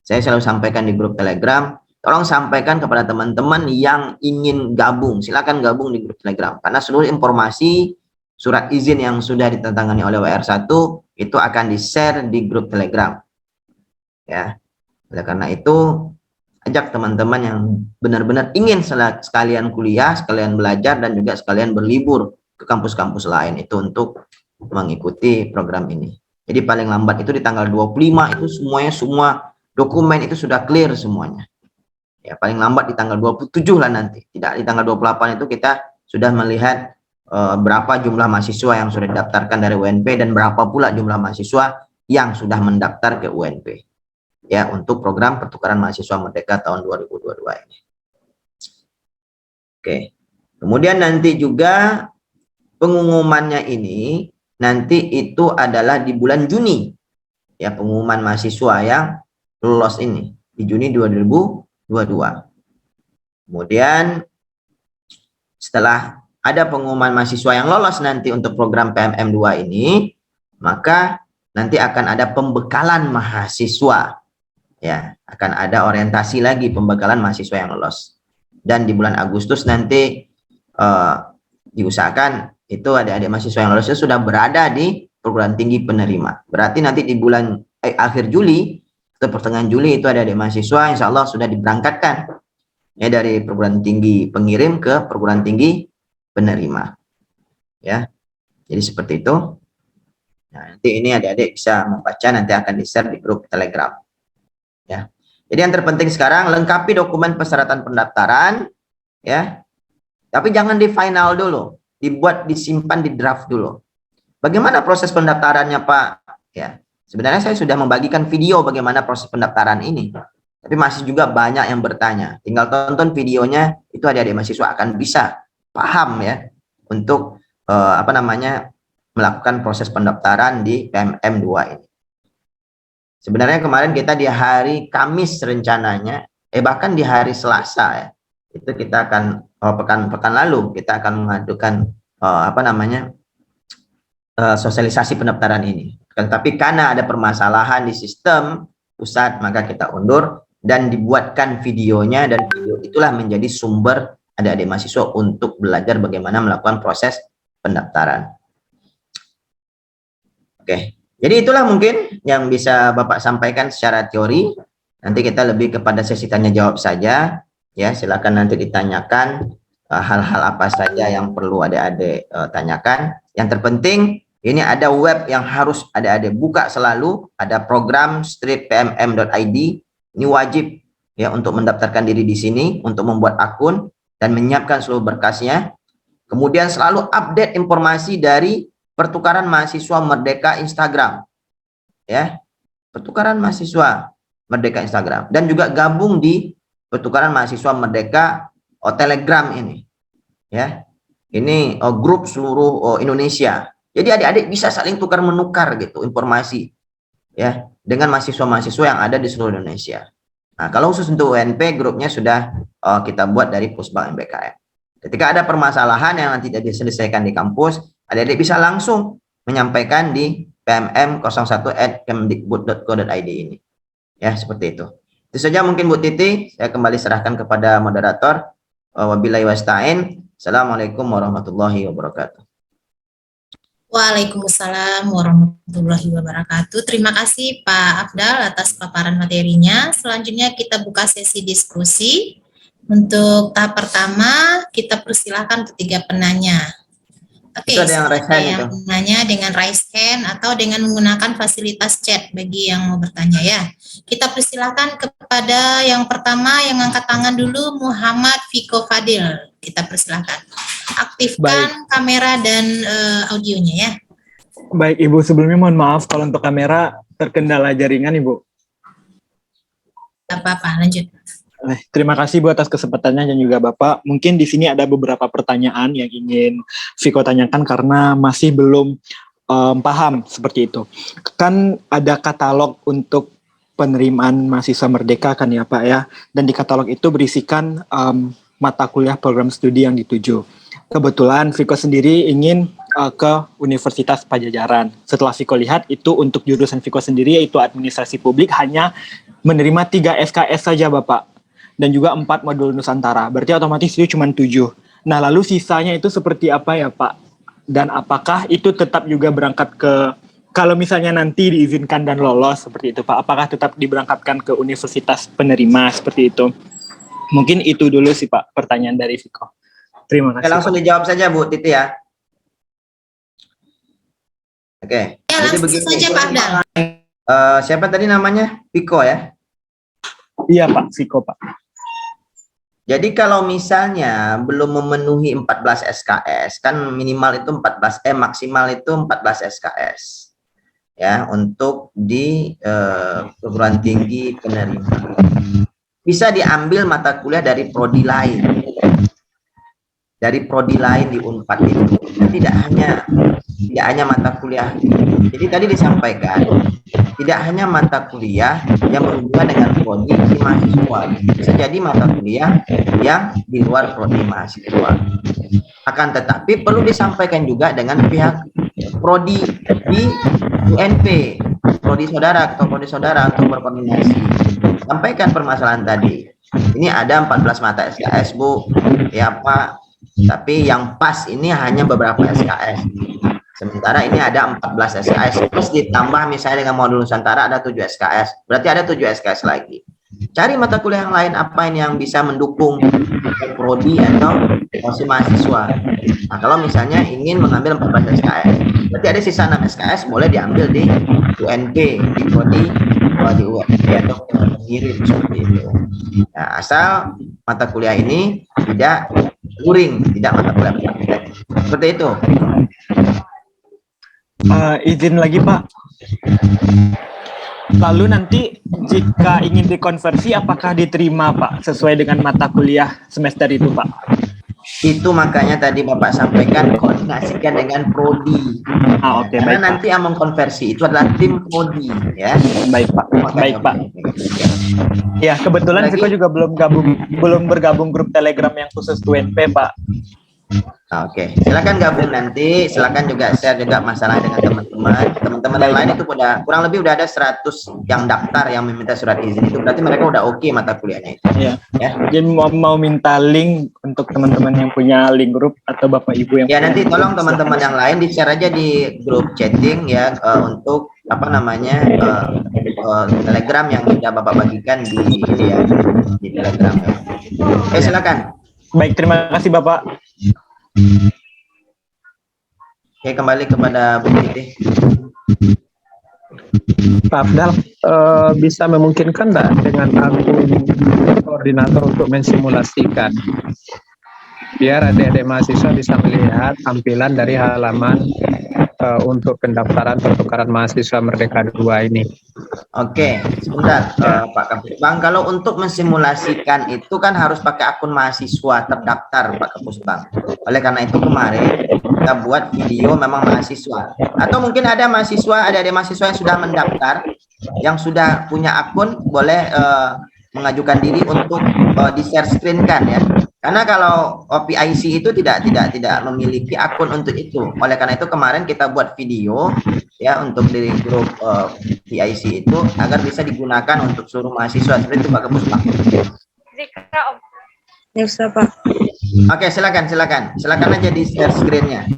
Speaker 3: saya selalu sampaikan di grup Telegram, tolong sampaikan kepada teman-teman yang ingin gabung, silakan gabung di grup Telegram. Karena seluruh informasi surat izin yang sudah ditandatangani oleh WR1 itu akan di-share di grup Telegram. Ya. Oleh karena itu, ajak teman-teman yang benar-benar ingin sekalian kuliah, sekalian belajar, dan juga sekalian berlibur ke kampus-kampus lain itu untuk mengikuti program ini. Jadi paling lambat itu di tanggal 25 itu semuanya, semua dokumen itu sudah clear semuanya. Ya, paling lambat di tanggal 27 lah nanti. Tidak di tanggal 28 itu kita sudah melihat berapa jumlah mahasiswa yang sudah didaftarkan dari UNP dan berapa pula jumlah mahasiswa yang sudah mendaftar ke UNP. Ya, untuk program pertukaran mahasiswa merdeka tahun 2022 ini. Oke. Kemudian nanti juga pengumumannya ini nanti itu adalah di bulan Juni. Ya, pengumuman mahasiswa yang lolos ini di Juni 2022. Kemudian setelah ada pengumuman mahasiswa yang lolos nanti untuk program PMM 2 ini, maka nanti akan ada pembekalan mahasiswa. Ya, akan ada orientasi lagi pembekalan mahasiswa yang lolos. Dan di bulan Agustus nanti diusahakan itu adik-adik mahasiswa yang lolos sudah berada di perguruan tinggi penerima. Berarti nanti di bulan akhir Juli atau pertengahan Juli itu adik-adik mahasiswa insya Allah sudah diberangkatkan ya dari perguruan tinggi pengirim ke perguruan tinggi penerima. Ya, jadi seperti itu. Nah, nanti ini adik-adik bisa membaca, nanti akan di-share di grup Telegram. Ya. Jadi yang terpenting sekarang lengkapi dokumen persyaratan pendaftaran ya. Tapi jangan di final dulu, disimpan di draft dulu. Bagaimana proses pendaftarannya, Pak? Ya. Sebenarnya saya sudah membagikan video bagaimana proses pendaftaran ini. Tapi masih juga banyak yang bertanya. Tinggal tonton videonya, itu adik-adik mahasiswa akan bisa paham ya untuk melakukan proses pendaftaran di PMM 2 ini. Sebenarnya kemarin kita di hari Kamis rencananya, bahkan di hari Selasa ya, itu kita akan pekan lalu kita akan mengadukan sosialisasi pendaftaran ini. Tapi karena ada permasalahan di sistem pusat, maka kita undur dan dibuatkan videonya, dan video itulah menjadi sumber adik-adik mahasiswa untuk belajar bagaimana melakukan proses pendaftaran. Oke. Jadi itulah mungkin yang bisa Bapak sampaikan secara teori. Nanti kita lebih kepada sesi tanya jawab saja. Ya, silakan nanti ditanyakan hal-hal apa saja yang perlu adik-adik tanyakan. Yang terpenting ini ada web yang harus adik-adik buka selalu. Ada program streetpmm.id. Ini wajib ya untuk mendaftarkan diri di sini, untuk membuat akun dan menyiapkan seluruh berkasnya. Kemudian selalu update informasi dari pertukaran mahasiswa merdeka Instagram. Ya. Pertukaran mahasiswa merdeka Instagram, dan juga gabung di pertukaran mahasiswa merdeka Telegram ini. Ya. Ini grup seluruh Indonesia. Jadi adik-adik bisa saling tukar menukar gitu informasi ya dengan mahasiswa-mahasiswa yang ada di seluruh Indonesia. Nah, kalau khusus untuk UNP, grupnya sudah kita buat dari Pusbang MBKM. Ketika ada permasalahan yang nanti tidak diselesaikan di kampus, adik-adik bisa langsung menyampaikan di pmm01@kemdikbud.go.id ini. Ya, seperti itu. Itu saja mungkin Bu Titi, saya kembali serahkan kepada moderator. Wabillahi wasta'in. Assalamualaikum warahmatullahi wabarakatuh.
Speaker 1: Waalaikumsalam warahmatullahi wabarakatuh. Terima kasih Pak Afdal atas paparan materinya. Selanjutnya kita buka sesi diskusi. Untuk tahap pertama, kita persilahkan ketiga penanya. Oke,
Speaker 3: Itu ada yang raise hand
Speaker 1: yang
Speaker 3: itu.
Speaker 1: penanya dengan raise hand atau dengan menggunakan fasilitas chat bagi yang mau bertanya ya. Kita persilahkan kepada yang pertama yang angkat tangan dulu, Muhammad Fiko Fadil. Kita persilahkan. Aktifkan kamera dan audionya ya.
Speaker 4: Baik Ibu, sebelumnya mohon maaf kalau untuk kamera terkendala jaringan Ibu.
Speaker 1: Tidak apa-apa, lanjut.
Speaker 4: Terima kasih Bu atas kesempatannya dan juga Bapak. Mungkin di sini ada beberapa pertanyaan yang ingin Viko tanyakan karena masih belum paham seperti itu. Kan ada katalog untuk penerimaan mahasiswa merdeka kan ya Pak ya, dan di katalog itu berisikan mata kuliah program studi yang dituju. Kebetulan Viko sendiri ingin ke Universitas Pajajaran. Setelah Viko lihat itu untuk jurusan Viko sendiri yaitu administrasi publik hanya menerima 3 SKS saja Bapak. Dan juga 4 modul Nusantara. Berarti otomatis itu cuma 7. Nah, lalu sisanya itu seperti apa ya, Pak? Dan apakah itu tetap juga berangkat ke, kalau misalnya nanti diizinkan dan lolos seperti itu, Pak, apakah tetap diberangkatkan ke universitas penerima seperti itu? Mungkin itu dulu sih, Pak, pertanyaan dari Viko. Terima kasih.
Speaker 3: Langsung
Speaker 4: Pak.
Speaker 3: dijawab saja Bu Titi ya. Oke.
Speaker 1: Ya,
Speaker 3: Jadi
Speaker 1: langsung
Speaker 3: begini.
Speaker 1: saja Pak Afdal.
Speaker 3: Siapa tadi namanya? Piko ya?
Speaker 4: Iya, Pak, Viko, Pak.
Speaker 3: Jadi kalau misalnya belum memenuhi 14 SKS, kan minimal itu 14, maksimal itu 14 SKS. Ya, untuk di perguruan tinggi penerima. Bisa diambil mata kuliah dari prodi lain. Dari prodi lain di Unpad itu. Tidak hanya mata kuliah. Jadi tadi disampaikan, tidak hanya mata kuliah yang berhubungan dengan prodi di mahasiswa. Bisa jadi mata kuliah yang di luar prodi mahasiswa. Akan tetapi perlu disampaikan juga dengan pihak prodi di UNP, prodi saudara atau prodi saudara untuk berkoordinasi. Sampaikan permasalahan tadi. Ini ada 14 mata SKS, Bu. Ya, Pak. Tapi yang pas ini hanya beberapa SKS. Sementara ini ada 14 SKS. Terus ditambah misalnya dengan modul Nusantara ada 7 SKS. Berarti ada 7 SKS lagi. Cari mata kuliah yang lain apa ini yang bisa mendukung prodi atau si mahasiswa. Nah, kalau misalnya ingin mengambil 14 SKS, berarti ada sisa 6 SKS boleh diambil di UNP, di prodi, di UNP atau sendiri seperti itu. Nah, asal mata kuliah ini tidak luring, tidak mata kuliah praktek. Seperti itu.
Speaker 4: Izin lagi Pak. Lalu nanti jika ingin dikonversi apakah diterima Pak sesuai dengan mata kuliah semester itu Pak?
Speaker 3: Itu makanya tadi Bapak sampaikan koordinasikan dengan prodi.
Speaker 4: Oke,
Speaker 3: Karena
Speaker 4: baik,
Speaker 3: nanti
Speaker 4: Pak.
Speaker 3: yang mengkonversi itu adalah tim prodi ya.
Speaker 4: Baik Pak. Baik Pak. Ya kebetulan Viko juga belum bergabung grup Telegram yang khusus UNP Pak.
Speaker 3: Oke, silakan gabung nanti, silakan juga share juga masalah dengan teman-teman yang lain itu udah kurang lebih udah ada 100 yang daftar yang meminta surat izin itu berarti mereka udah oke mata kuliahnya itu.
Speaker 4: Ya.
Speaker 3: Ya.
Speaker 4: Jadi mau minta link untuk teman-teman yang punya link grup atau Bapak Ibu yang
Speaker 3: Ya
Speaker 4: punya
Speaker 3: nanti
Speaker 4: link
Speaker 3: tolong
Speaker 4: grup,
Speaker 3: teman-teman yang lain di-share aja di grup chatting ya untuk apa namanya Telegram yang sudah Bapak bagikan di ini ya di Telegram. Ya. Oke, silakan.
Speaker 4: Baik, terima kasih Bapak.
Speaker 3: Oke, kembali kepada Bu Titi.
Speaker 2: Pak Afdal, bisa memungkinkan enggak dengan akun koordinator untuk mensimulasikan biar adik-adik mahasiswa bisa melihat tampilan dari halaman untuk pendaftaran pertukaran mahasiswa Merdeka 2 ini.
Speaker 3: Oke, sebentar Pak Kapus Bang. Kalau untuk mensimulasikan itu kan harus pakai akun mahasiswa terdaftar Pak Kapus Bang. Oleh karena itu kemarin kita buat video memang mahasiswa. Atau mungkin ada adik-adik mahasiswa yang sudah mendaftar, yang sudah punya akun, boleh mengajukan diri untuk di-share screen kan ya. Karena kalau PIC itu tidak memiliki akun untuk itu. Oleh karena itu kemarin kita buat video ya untuk di grup PIC itu agar bisa digunakan untuk seluruh mahasiswa. Seperti itu Pak Kapus Bang.
Speaker 5: Nifsa, Pak.
Speaker 3: Oke, silakan aja di share screen-nya.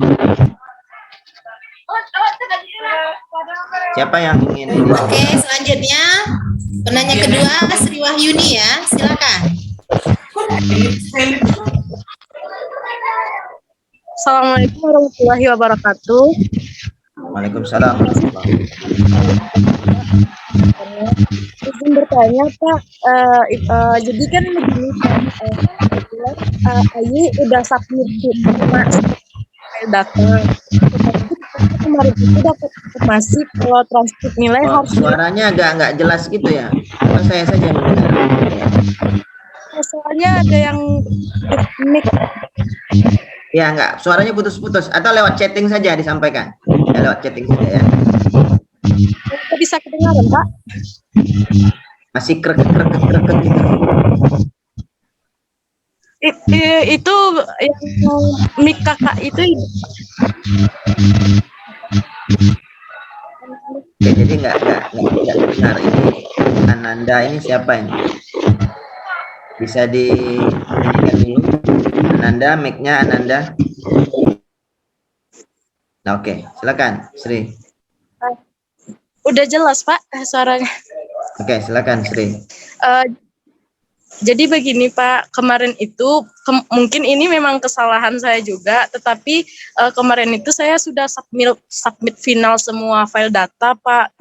Speaker 3: Siapa yang ingin?
Speaker 1: Oke, selanjutnya penanya kedua Sri Wahyuni ya, silakan.
Speaker 5: Assalamualaikum warahmatullahi wabarakatuh.
Speaker 3: Waalaikumsalam.
Speaker 5: Izin bertanya, Pak. Jadi kan begini, Pak. Ayu udah submit file data. Tetapi kemarin itu dapat informasi kalau transkrip nilai harus
Speaker 3: Suaranya agak nggak jelas gitu ya. Apa saya saja mendengar?
Speaker 5: soalnya ada yang mic.
Speaker 3: Ya nggak, suaranya putus-putus. Atau lewat chatting saja disampaikan. Ya, lewat chatting saja ya.
Speaker 5: Bisa kedengaran, Pak?
Speaker 3: Masih krek gitu.
Speaker 5: Itu yang mic kakak itu.
Speaker 3: Oke, jadi nggak dengar ini. Ananda ini siapa ini? Bisa dinyanyikan dulu. Ananda, mic-nya Ananda. Nah, oke, silakan Sri.
Speaker 5: Udah jelas, Pak, suaranya.
Speaker 3: Oke, silakan Sri.
Speaker 5: Jadi begini, Pak, kemarin itu mungkin ini memang kesalahan saya juga, tetapi kemarin itu saya sudah submit final semua file data, Pak.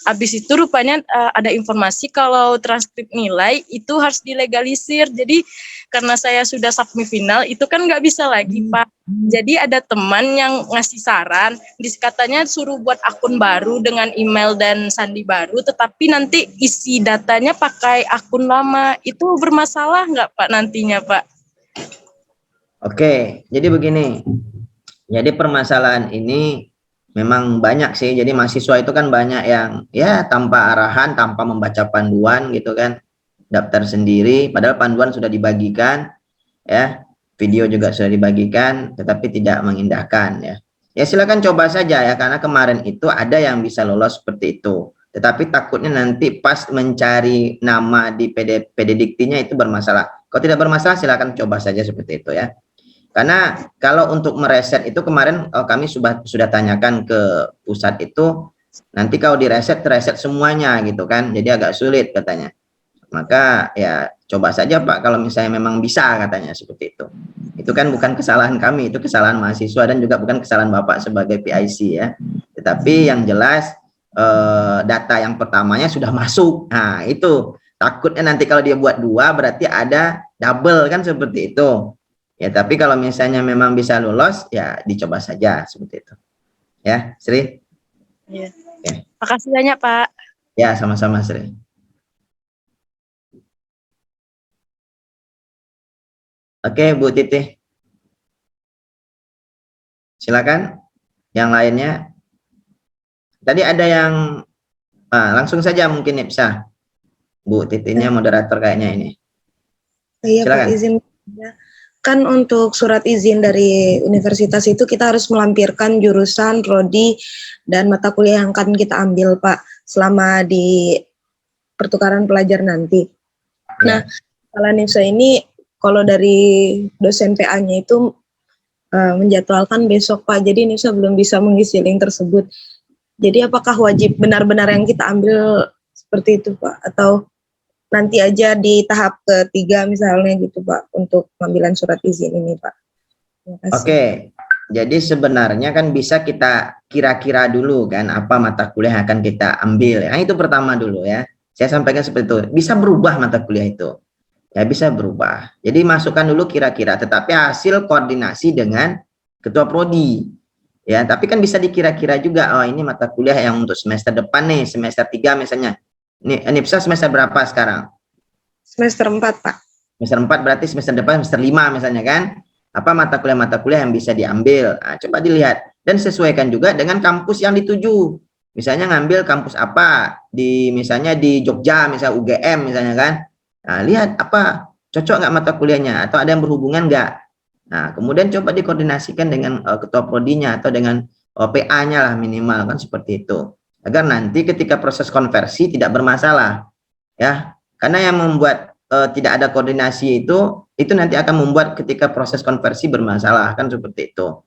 Speaker 5: Habis itu rupanya ada informasi kalau transkrip nilai itu harus dilegalisir. Jadi karena saya sudah submit final itu kan nggak bisa lagi, Pak. Jadi ada teman yang ngasih saran, katanya suruh buat akun baru dengan email dan sandi baru, tetapi nanti isi datanya pakai akun lama. Itu bermasalah nggak, Pak, nantinya, Pak?
Speaker 3: Oke, jadi begini. Jadi permasalahan ini memang banyak sih. Jadi mahasiswa itu kan banyak yang ya tanpa arahan, tanpa membaca panduan gitu kan, daftar sendiri. Padahal panduan sudah dibagikan, ya, video juga sudah dibagikan, tetapi tidak mengindahkan ya. Ya silakan coba saja ya, karena kemarin itu ada yang bisa lolos seperti itu. Tetapi takutnya nanti pas mencari nama di PD Diktinya itu bermasalah. Kalau tidak bermasalah silakan coba saja seperti itu ya. Karena kalau untuk mereset itu kemarin kami sudah tanyakan ke pusat itu, nanti kalau direset tereset semuanya gitu kan, jadi agak sulit katanya. Maka ya coba saja Pak kalau misalnya memang bisa katanya seperti itu. Itu kan bukan kesalahan kami, itu kesalahan mahasiswa dan juga bukan kesalahan Bapak sebagai PIC ya. Tetapi yang jelas data yang pertamanya sudah masuk. Nah itu takutnya nanti kalau dia buat dua berarti ada double kan seperti itu. Ya, tapi kalau misalnya memang bisa lolos, ya dicoba saja seperti itu. Ya, Sri.
Speaker 5: Ya. Oke. Makasih banyak, Pak.
Speaker 3: Ya, sama-sama, Sri. Oke, Bu Titi. Silakan. Yang lainnya. Tadi ada yang langsung saja mungkin bisa. Bu Titinya moderator kayaknya ini.
Speaker 6: Iya, Pak, izin. Kan untuk surat izin dari universitas itu kita harus melampirkan jurusan, prodi, dan mata kuliah yang akan kita ambil, Pak, selama di pertukaran pelajar nanti. Nah, kalau Nifsa ini, kalau dari dosen PA-nya itu menjadwalkan besok, Pak, jadi Nifsa belum bisa mengisi link tersebut. Jadi apakah wajib benar-benar yang kita ambil seperti itu, Pak, atau nanti aja di tahap ketiga misalnya gitu Pak untuk pengambilan surat izin ini Pak.
Speaker 3: Oke, jadi sebenarnya kan bisa kita kira-kira dulu kan apa mata kuliah yang akan kita ambil. Nah itu pertama dulu ya. Saya sampaikan seperti itu. Bisa berubah mata kuliah itu. Ya bisa berubah. Jadi masukkan dulu kira-kira, tetapi hasil koordinasi dengan ketua prodi. Ya, tapi kan bisa dikira-kira juga. Oh ini mata kuliah yang untuk semester depan nih, semester 3 misalnya. Nifsa semester berapa sekarang?
Speaker 6: Semester 4, Pak.
Speaker 3: Semester 4 berarti semester depan semester 5 misalnya kan. Apa mata kuliah yang bisa diambil? Nah, coba dilihat. Dan sesuaikan juga dengan kampus yang dituju. Misalnya ngambil kampus apa? Misalnya di Jogja, misalnya UGM misalnya kan. Nah, lihat apa? Cocok nggak mata kuliahnya? Atau ada yang berhubungan nggak? Nah, kemudian coba dikoordinasikan dengan ketua prodinya atau dengan PA-nya lah minimal kan seperti itu. Agar nanti ketika proses konversi tidak bermasalah ya, karena yang membuat tidak ada koordinasi itu nanti akan membuat ketika proses konversi bermasalah, kan seperti itu.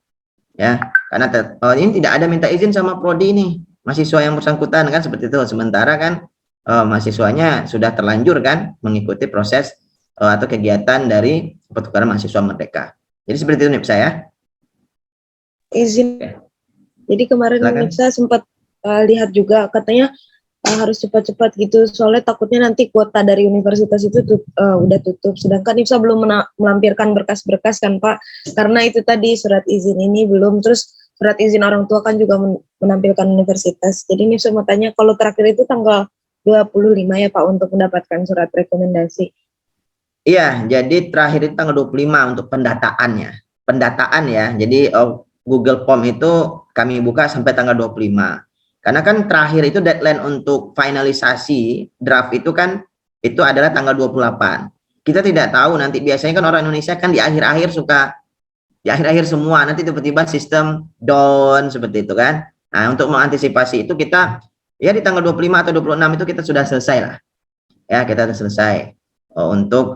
Speaker 3: Ya, karena ini tidak ada minta izin sama prodi ini, mahasiswa yang bersangkutan kan seperti itu. Sementara kan mahasiswanya sudah terlanjur kan mengikuti proses atau kegiatan dari pertukaran mahasiswa merdeka. Jadi seperti itu nih saya.
Speaker 6: Izin. Jadi kemarin saya sempat lihat juga katanya harus cepat-cepat gitu, soalnya takutnya nanti kuota dari universitas itu udah tutup, sedangkan IPSA belum melampirkan berkas-berkas kan Pak, karena itu tadi surat izin ini belum, terus surat izin orang tua kan juga menampilkan universitas. Jadi ini saya mau tanya, kalau terakhir itu tanggal 25 ya Pak untuk mendapatkan surat rekomendasi?
Speaker 3: Iya, jadi terakhir itu tanggal 25 untuk pendataannya. Pendataan ya, jadi Google Form itu kami buka sampai tanggal 25. Karena kan terakhir itu deadline untuk finalisasi draft itu kan itu adalah tanggal 28. Kita tidak tahu nanti, biasanya kan orang Indonesia kan di akhir-akhir suka di akhir-akhir semua, nanti tiba-tiba sistem down seperti itu kan. Nah, untuk mengantisipasi itu kita ya di tanggal 25 atau 26 itu kita sudah selesai lah. Ya, kita sudah selesai untuk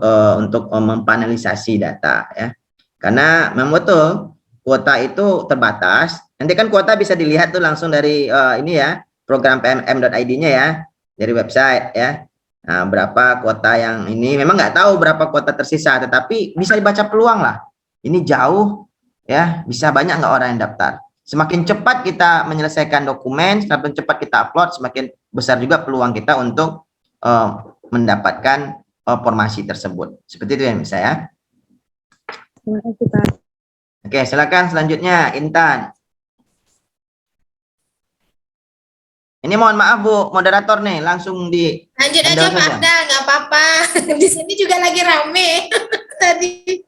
Speaker 3: mempanalisasi data ya. Karena memang betul kuota itu terbatas. Nanti kan kuota bisa dilihat tuh langsung dari ini ya, program pmm.id-nya ya, dari website ya. Nah, berapa kuota yang ini, memang nggak tahu berapa kuota tersisa, tetapi bisa dibaca peluang lah. Ini jauh ya, bisa banyak nggak orang yang daftar. Semakin cepat kita menyelesaikan dokumen, semakin cepat kita upload, semakin besar juga peluang kita untuk mendapatkan formasi tersebut. Seperti itu ya saya.
Speaker 6: Terima kasih Pak.
Speaker 3: Oke, silakan selanjutnya Intan. Ini mohon maaf Bu, moderator nih, langsung di
Speaker 1: lanjut aja Pak Afda, nggak apa-apa. Di sini juga lagi rame tadi,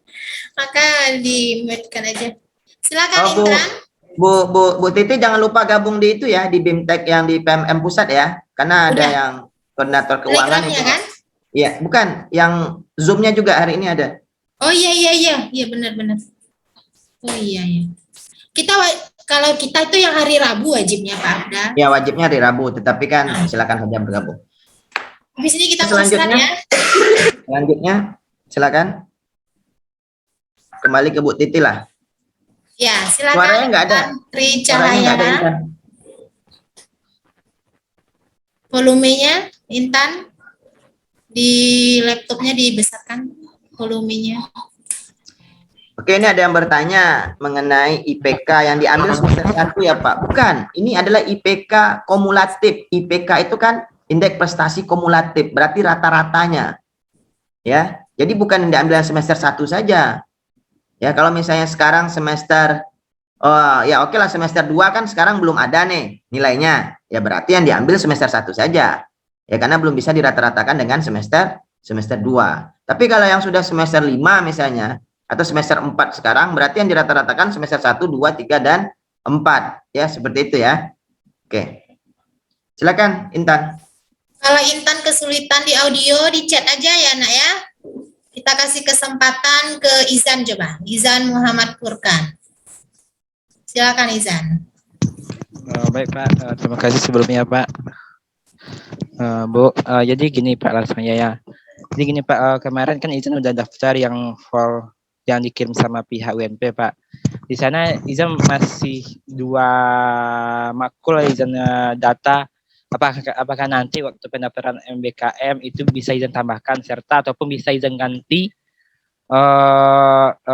Speaker 1: maka di-mute-kan aja. Silakan Intan.
Speaker 3: Bu Titi jangan lupa gabung di itu ya, di BIMTEK yang di PMM pusat ya, karena ada yang koordinator keuangan itu kan? Iya, bukan, yang Zoom-nya juga hari ini ada.
Speaker 1: Oh iya benar-benar. Oh iya. Kalau kita itu yang hari Rabu wajibnya Pak Afda.
Speaker 3: Ya wajibnya hari Rabu, tetapi kan silakan saja bergabung.
Speaker 1: Habis ini kita
Speaker 3: selanjutnya
Speaker 1: ya.
Speaker 3: Selanjutnya silakan kembali ke Bu Titi lah.
Speaker 1: Ya, silakan.
Speaker 3: Suaranya nggak ada.
Speaker 1: Tri Cahaya. Volumenya Intan di laptopnya dibesarkan volumenya.
Speaker 3: Oke, ini ada yang bertanya mengenai IPK yang diambil semester 1 ya Pak. Bukan, ini adalah IPK kumulatif. IPK itu kan indeks prestasi kumulatif, berarti rata-ratanya. Ya, jadi bukan yang diambil semester 1 saja. Ya, kalau misalnya sekarang semester ya oke lah, semester 2 kan sekarang belum ada nih nilainya. Ya berarti yang diambil semester 1 saja. Ya karena belum bisa dirata-ratakan dengan semester 2. Tapi kalau yang sudah semester 5 misalnya atau semester 4 sekarang, berarti yang dirata-ratakan semester 1, 2, 3 dan 4. Ya, seperti itu ya. Oke. Silakan Intan.
Speaker 1: Kalau Intan kesulitan di audio, di chat aja ya Nak ya. Kita kasih kesempatan ke Izan coba. Izan Muhammad Furkan. Silakan Izan.
Speaker 7: Baik Pak, terima kasih sebelumnya Pak. Bu, jadi gini Pak, langsung ya. Jadi gini Pak, kemarin kan Izan udah daftar yang full yang dikirim sama pihak UNP Pak. Di sana Izan masih 2 makul Izan data. Apakah nanti waktu pendaftaran MBKM itu bisa Izan tambahkan serta ataupun bisa Izan ganti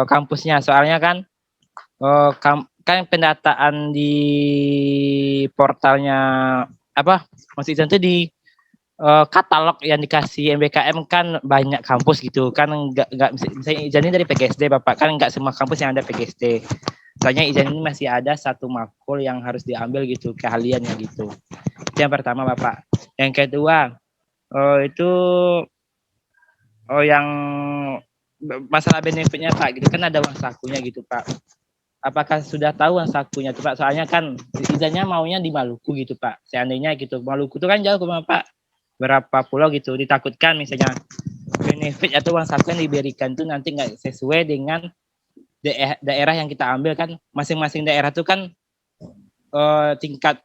Speaker 7: kampusnya? Soalnya kan kan pendataan di portalnya Mas Izan itu di katalog yang dikasih MBKM kan banyak kampus gitu kan, nggak misalnya Izan ini dari PGSD Bapak, kan nggak semua kampus yang ada PGSD. Soalnya Izan ini masih ada 1 makul yang harus diambil gitu, keahliannya gitu. Itu yang pertama Bapak. Yang kedua itu yang masalah benefitnya Pak gitu kan, ada uang sakunya gitu Pak. Apakah sudah tahu uang sakunya tuh Pak? Soalnya kan Izannya maunya di Maluku gitu Pak. Seandainya gitu, Maluku itu kan jauh ke Pak, berapa pulau gitu. Ditakutkan misalnya benefit atau uang saku yang diberikan itu nanti nggak sesuai dengan daerah yang kita ambil kan. Masing-masing daerah itu kan tingkat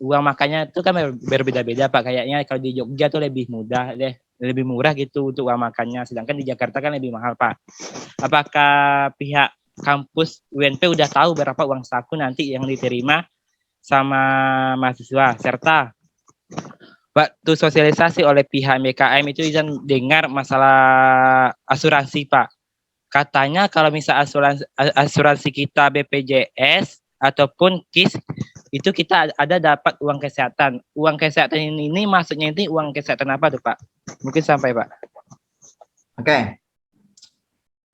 Speaker 7: uang makannya itu kan berbeda-beda Pak. Kayaknya kalau di Jogja tuh lebih mudah deh lebih murah gitu untuk uang makannya, sedangkan di Jakarta kan lebih mahal, Pak. Apakah pihak kampus UNP udah tahu berapa uang saku nanti yang diterima sama mahasiswa, serta waktu sosialisasi oleh pihak MBKM itu izin dengar masalah asuransi, Pak. Katanya kalau misal asuransi kita BPJS ataupun KIS itu kita ada dapat uang kesehatan. Uang kesehatan ini maksudnya ini uang kesehatan apa tuh, Pak? Mungkin sampai, Pak.
Speaker 3: Oke.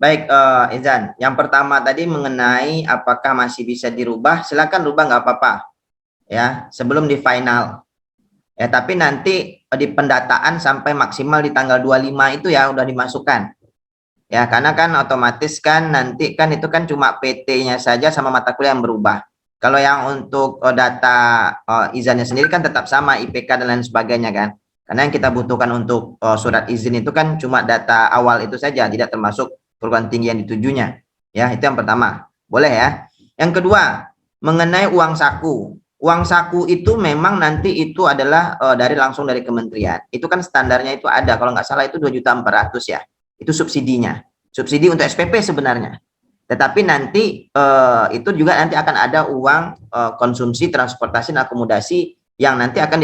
Speaker 3: Baik, Izan. Yang pertama tadi mengenai apakah masih bisa dirubah, silakan rubah nggak apa-apa. Ya, sebelum di final. Ya, tapi nanti di pendataan sampai maksimal di tanggal 25 itu ya udah dimasukkan. Ya, karena kan otomatis kan nanti kan itu kan cuma PT-nya saja sama mata kuliah yang berubah. Kalau yang untuk data izannya sendiri kan tetap sama IPK dan lain sebagainya kan. Karena yang kita butuhkan untuk surat izin itu kan cuma data awal itu saja, tidak termasuk perguruan tinggi yang ditujunya. Ya, itu yang pertama. Boleh ya. Yang kedua, mengenai uang saku. Uang saku itu memang nanti itu adalah langsung dari kementerian. Itu kan standarnya itu ada, kalau nggak salah itu 2.400.000 ya. Itu subsidinya. Subsidi untuk SPP sebenarnya. Tetapi nanti itu juga nanti akan ada uang konsumsi, transportasi, dan akomodasi yang nanti akan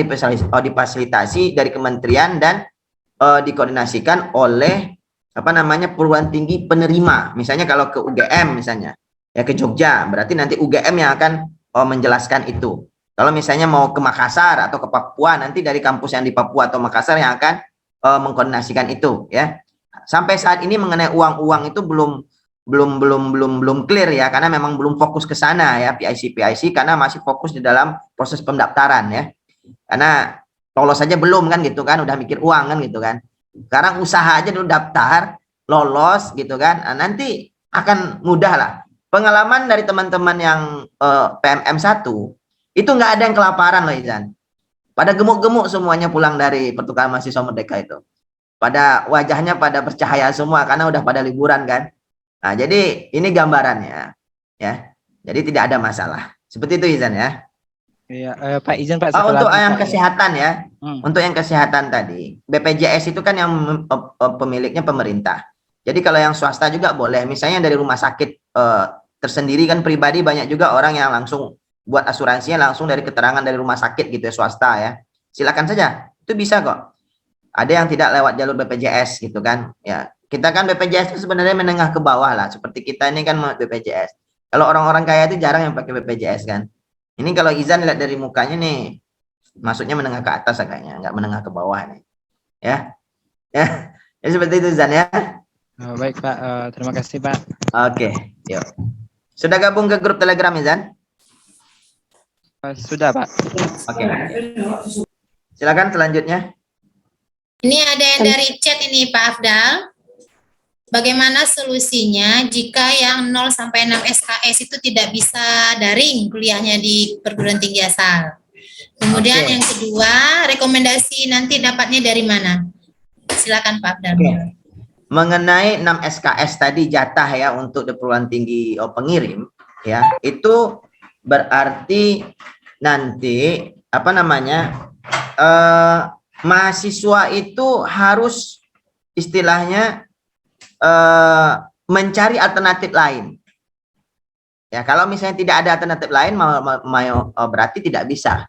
Speaker 3: difasilitasi dari kementerian dan dikoordinasikan oleh perguruan tinggi penerima. Misalnya kalau ke UGM misalnya, ya ke Jogja, berarti nanti UGM yang akan menjelaskan itu. Kalau misalnya mau ke Makassar atau ke Papua, nanti dari kampus yang di Papua atau Makassar yang akan mengkoordinasikan itu, ya. Sampai saat ini mengenai uang-uang itu belum clear ya, karena memang belum fokus ke sana ya PIC karena masih fokus di dalam proses pendaftaran ya. Karena lolos saja belum kan gitu kan, udah mikir uang kan gitu kan. Sekarang usaha aja dulu daftar, lolos gitu kan. Nah, nanti akan mudah lah. Pengalaman dari teman-teman yang PMM 1 itu nggak ada yang kelaparan loh Izan. Pada gemuk-gemuk semuanya pulang dari pertukaran mahasiswa Merdeka itu. Pada wajahnya pada bercahaya semua karena udah pada liburan kan. Nah, jadi ini gambarannya ya. Jadi tidak ada masalah. Seperti itu Izan ya.
Speaker 7: Iya, Pak izin Pak.
Speaker 3: Untuk yang kesehatan ya. Untuk yang kesehatan tadi, BPJS itu kan yang pemiliknya pemerintah. Jadi kalau yang swasta juga boleh. Misalnya dari rumah sakit tersendiri kan pribadi, banyak juga orang yang langsung buat asuransinya langsung dari keterangan dari rumah sakit gitu ya, swasta ya. Silakan saja. Itu bisa kok. Ada yang tidak lewat jalur BPJS gitu kan. Ya, kita kan BPJS itu sebenarnya menengah ke bawah lah. Seperti kita ini kan BPJS. Kalau orang-orang kaya itu jarang yang pakai BPJS kan. Ini kalau Izan lihat dari mukanya nih, masuknya menengah ke atas kayaknya, nggak menengah ke bawah nih. Ya. Ya. Ya seperti itu Izan ya.
Speaker 7: Oh, baik Pak, terima kasih Pak.
Speaker 3: Oke, yuk. Sudah gabung ke grup Telegram Izan?
Speaker 7: Sudah Pak.
Speaker 3: Oke. Silakan selanjutnya.
Speaker 1: Ini ada yang dari chat ini Pak Afdal. Bagaimana solusinya jika yang 0 sampai 6 SKS itu tidak bisa daring kuliahnya di perguruan tinggi asal? Kemudian yang kedua, rekomendasi nanti dapatnya dari mana? Silakan Pak Afdal.
Speaker 3: Mengenai 6 SKS tadi jatah ya untuk di perguruan tinggi pengirim ya, itu berarti nanti mahasiswa itu harus istilahnya mencari alternatif lain. Ya, kalau misalnya tidak ada alternatif lain berarti tidak bisa.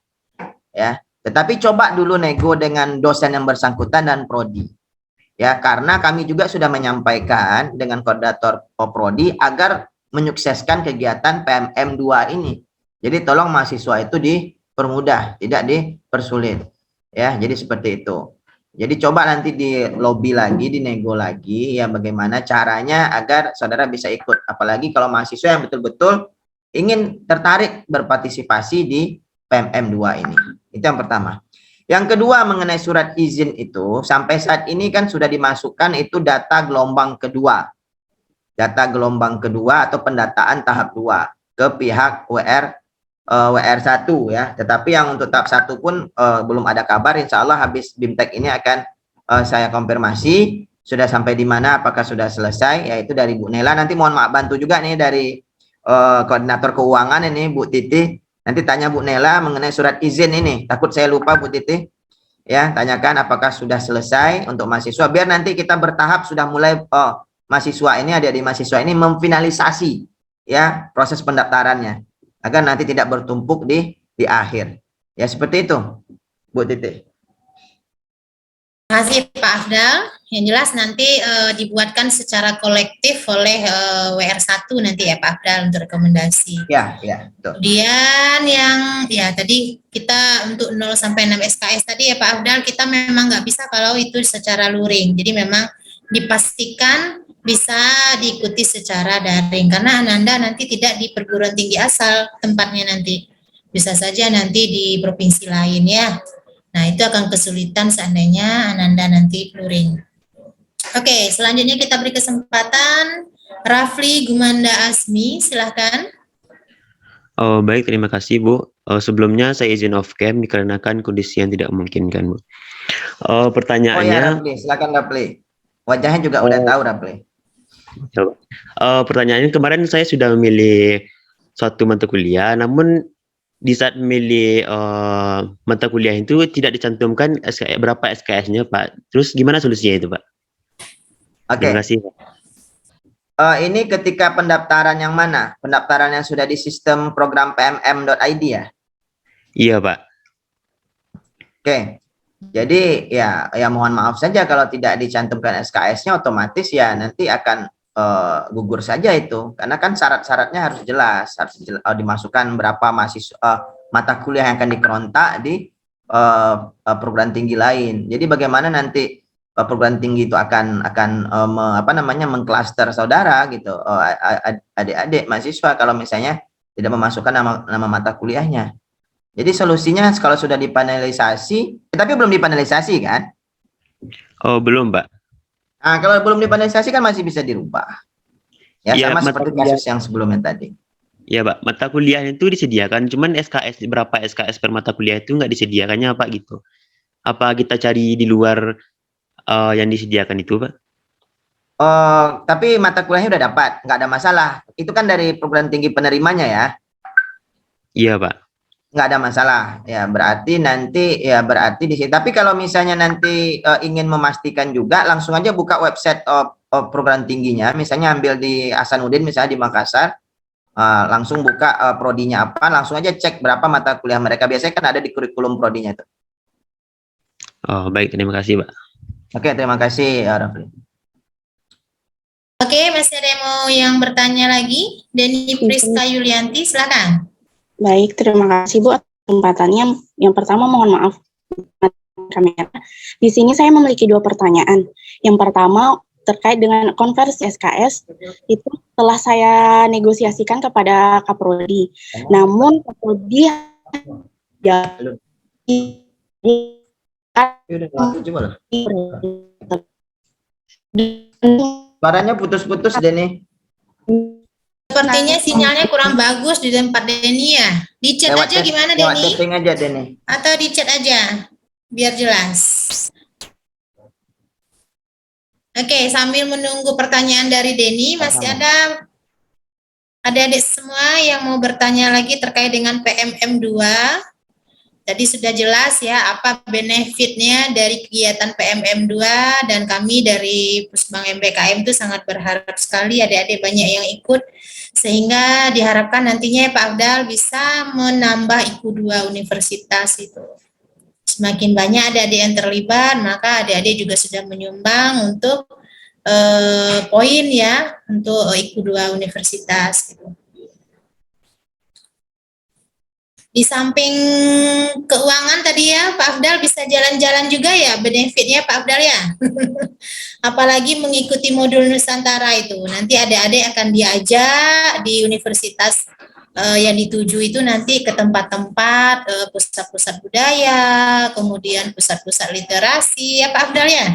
Speaker 3: Ya, tetapi coba dulu nego dengan dosen yang bersangkutan dan prodi. Ya, karena kami juga sudah menyampaikan dengan koordinator prodi agar menyukseskan kegiatan PMM 2 ini. Jadi tolong mahasiswa itu dipermudah, tidak dipersulit. Ya, jadi seperti itu. Jadi coba nanti di lobby lagi, dinego lagi ya bagaimana caranya agar saudara bisa ikut. Apalagi kalau mahasiswa yang betul-betul ingin tertarik berpartisipasi di PMM 2 ini. Itu yang pertama. Yang kedua mengenai surat izin itu sampai saat ini kan sudah dimasukkan itu data gelombang kedua. Data gelombang kedua atau pendataan tahap 2 ke pihak WR1 ya. Tetapi yang untuk tahap 1 pun belum ada kabar. Insya Allah habis BIMTEK ini akan saya konfirmasi sudah sampai di mana, apakah sudah selesai, yaitu dari Bu Nela. Nanti mohon maaf bantu juga nih dari koordinator keuangan ini Bu Titi. Nanti tanya Bu Nela mengenai surat izin ini. Takut saya lupa Bu Titi. Ya, tanyakan apakah sudah selesai untuk mahasiswa, biar nanti kita bertahap sudah mulai, mahasiswa ini, adik-adik mahasiswa ini memfinalisasi ya proses pendaftarannya, agar nanti tidak bertumpuk di akhir. Ya, seperti itu, Bu Titi.
Speaker 1: Terima kasih Pak Afdal. Yang jelas nanti dibuatkan secara kolektif oleh WR1 nanti ya Pak Afdal untuk rekomendasi.
Speaker 3: Ya, betul.
Speaker 1: Kemudian yang ya tadi kita untuk 0 sampai 6 SKS tadi ya Pak Afdal, kita memang nggak bisa kalau itu secara luring. Jadi memang dipastikan bisa diikuti secara daring, karena Ananda nanti tidak di perguruan tinggi asal tempatnya nanti. Bisa saja nanti di provinsi lain ya. Nah, itu akan kesulitan seandainya Ananda nanti luring. Oke, selanjutnya kita beri kesempatan Rafli Gumanda Asmi, silahkan.
Speaker 8: Oh, baik, terima kasih Bu. Sebelumnya saya izin off cam dikarenakan kondisi yang tidak memungkinkan Bu. Pertanyaannya.
Speaker 3: Oh ya Rafli, silakan Rafli. Wajahnya juga udah tahu Rafli.
Speaker 8: Coba. Pertanyaannya, kemarin saya sudah memilih suatu mata kuliah, namun di saat memilih mata kuliah itu tidak dicantumkan berapa SKS-nya Pak. Terus gimana solusinya itu Pak?
Speaker 3: Oke.
Speaker 8: Terima kasih.
Speaker 3: Ini ketika pendaftaran yang mana? Pendaftaran yang sudah di sistem program pmm.id ya?
Speaker 8: Iya Pak.
Speaker 3: Oke. Jadi ya mohon maaf saja kalau tidak dicantumkan SKS-nya, otomatis ya nanti akan gugur saja itu, karena kan syarat-syaratnya harus jelas, dimasukkan berapa mahasiswa mata kuliah yang akan dikerontak di perguruan tinggi lain. Jadi bagaimana nanti perguruan tinggi itu akan mengklaster saudara gitu, adik-adik mahasiswa kalau misalnya tidak memasukkan nama mata kuliahnya. Jadi solusinya kalau sudah dipanelisasi, tapi belum dipanelisasi kan?
Speaker 8: Oh, belum Pak.
Speaker 3: Nah, kalau belum dipanelisasi kan masih bisa dirubah. Ya, sama seperti kasus yang sebelumnya tadi.
Speaker 8: Ya Pak, mata kuliah itu disediakan, cuman SKS, berapa SKS per mata kuliah itu nggak disediakannya Pak gitu. Apa kita cari di luar yang disediakan itu Pak?
Speaker 3: Tapi mata kuliahnya udah dapat, nggak ada masalah. Itu kan dari perguruan tinggi penerimanya ya?
Speaker 8: Iya Pak.
Speaker 3: Nggak ada masalah ya, berarti di sini. Tapi kalau misalnya nanti ingin memastikan juga, langsung aja buka website perguruan tingginya, misalnya ambil di Hasanuddin misalnya di Makassar, langsung buka prodinya apa, langsung aja cek berapa mata kuliah mereka, biasanya kan ada di kurikulum prodinya itu.
Speaker 8: Oh baik, terima kasih Pak.
Speaker 3: Oke, terima kasih Rafli.
Speaker 1: Oke, masih ada yang bertanya lagi? Deni Priska Yulianti, silakan.
Speaker 9: Baik, terima kasih Bu atas kesempatannya. Yang pertama mohon maaf kamera. Di sini saya memiliki 2 pertanyaan. Yang pertama terkait dengan konversi SKS, itu telah saya negosiasikan kepada Kaprodi. Namun Kaprodi
Speaker 3: suaranya putus-putus Deni.
Speaker 1: Sepertinya sinyalnya kurang bagus di tempat Deni ya. Di chat aja gimana Deni?
Speaker 3: Lewat chatting aja Deni.
Speaker 1: Atau di chat aja, biar jelas. Oke, sambil menunggu pertanyaan dari Deni, masih ada adik-adik semua yang mau bertanya lagi terkait dengan PMM2. Tadi sudah jelas ya apa benefitnya dari kegiatan PMM2, dan kami dari Pusbang MBKM itu sangat berharap sekali adik-adik banyak yang ikut, sehingga diharapkan nantinya Pak Afdal bisa menambah IQ2 universitas itu. Semakin banyak adik-adik yang terlibat, maka adik-adik juga sudah menyumbang untuk poin ya untuk IQ2 universitas gitu. Di samping keuangan tadi ya, Pak Afdal bisa jalan-jalan juga ya, benefitnya Pak Afdal ya. Apalagi mengikuti modul Nusantara itu. Nanti adik-adik akan diajak di universitas yang dituju itu nanti ke tempat-tempat pusat-pusat budaya, kemudian pusat-pusat literasi ya Pak Afdal ya.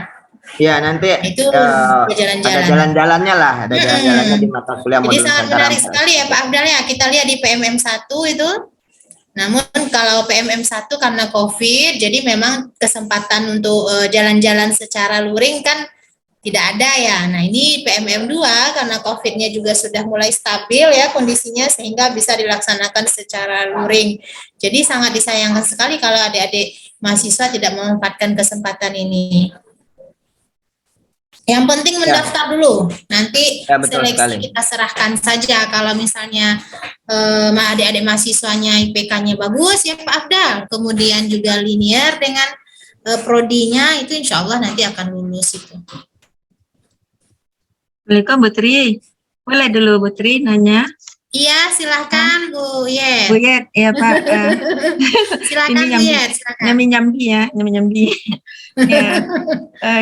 Speaker 3: Ya, nanti
Speaker 1: itu jalan-jalan.
Speaker 3: Ada jalan-jalannya lah, ada jalan-jalannya di mata kuliah modul
Speaker 1: Nusantara. Jadi sangat menarik sekali ya Pak Afdal ya. Kita lihat di PMM 1 itu. Namun kalau PMM1 karena COVID, jadi memang kesempatan untuk jalan-jalan secara luring kan tidak ada ya. Nah ini PMM2 karena COVID-nya juga sudah mulai stabil ya kondisinya, sehingga bisa dilaksanakan secara luring. Jadi sangat disayangkan sekali kalau adik-adik mahasiswa tidak memanfaatkan kesempatan ini. Yang penting mendaftar dulu, nanti
Speaker 3: Ya, betul
Speaker 1: seleksi
Speaker 3: sekali.
Speaker 1: kita serahkan saja. Kalau misalnya adik-adik mahasiswanya IPK-nya bagus ya Pak Afdal, kemudian juga linear dengan prodinya, itu insya Allah nanti akan lulus itu.
Speaker 10: Assalamualaikum Bu Tri. Boleh dulu Bu Tri nanya?
Speaker 1: Iya, silahkan Bu Yet.
Speaker 10: Bu Yet, ya Pak.
Speaker 1: Silakan Bu Yet, silakan.
Speaker 10: Nyambi-nyambi ya, nyambi-nyambi. Ya.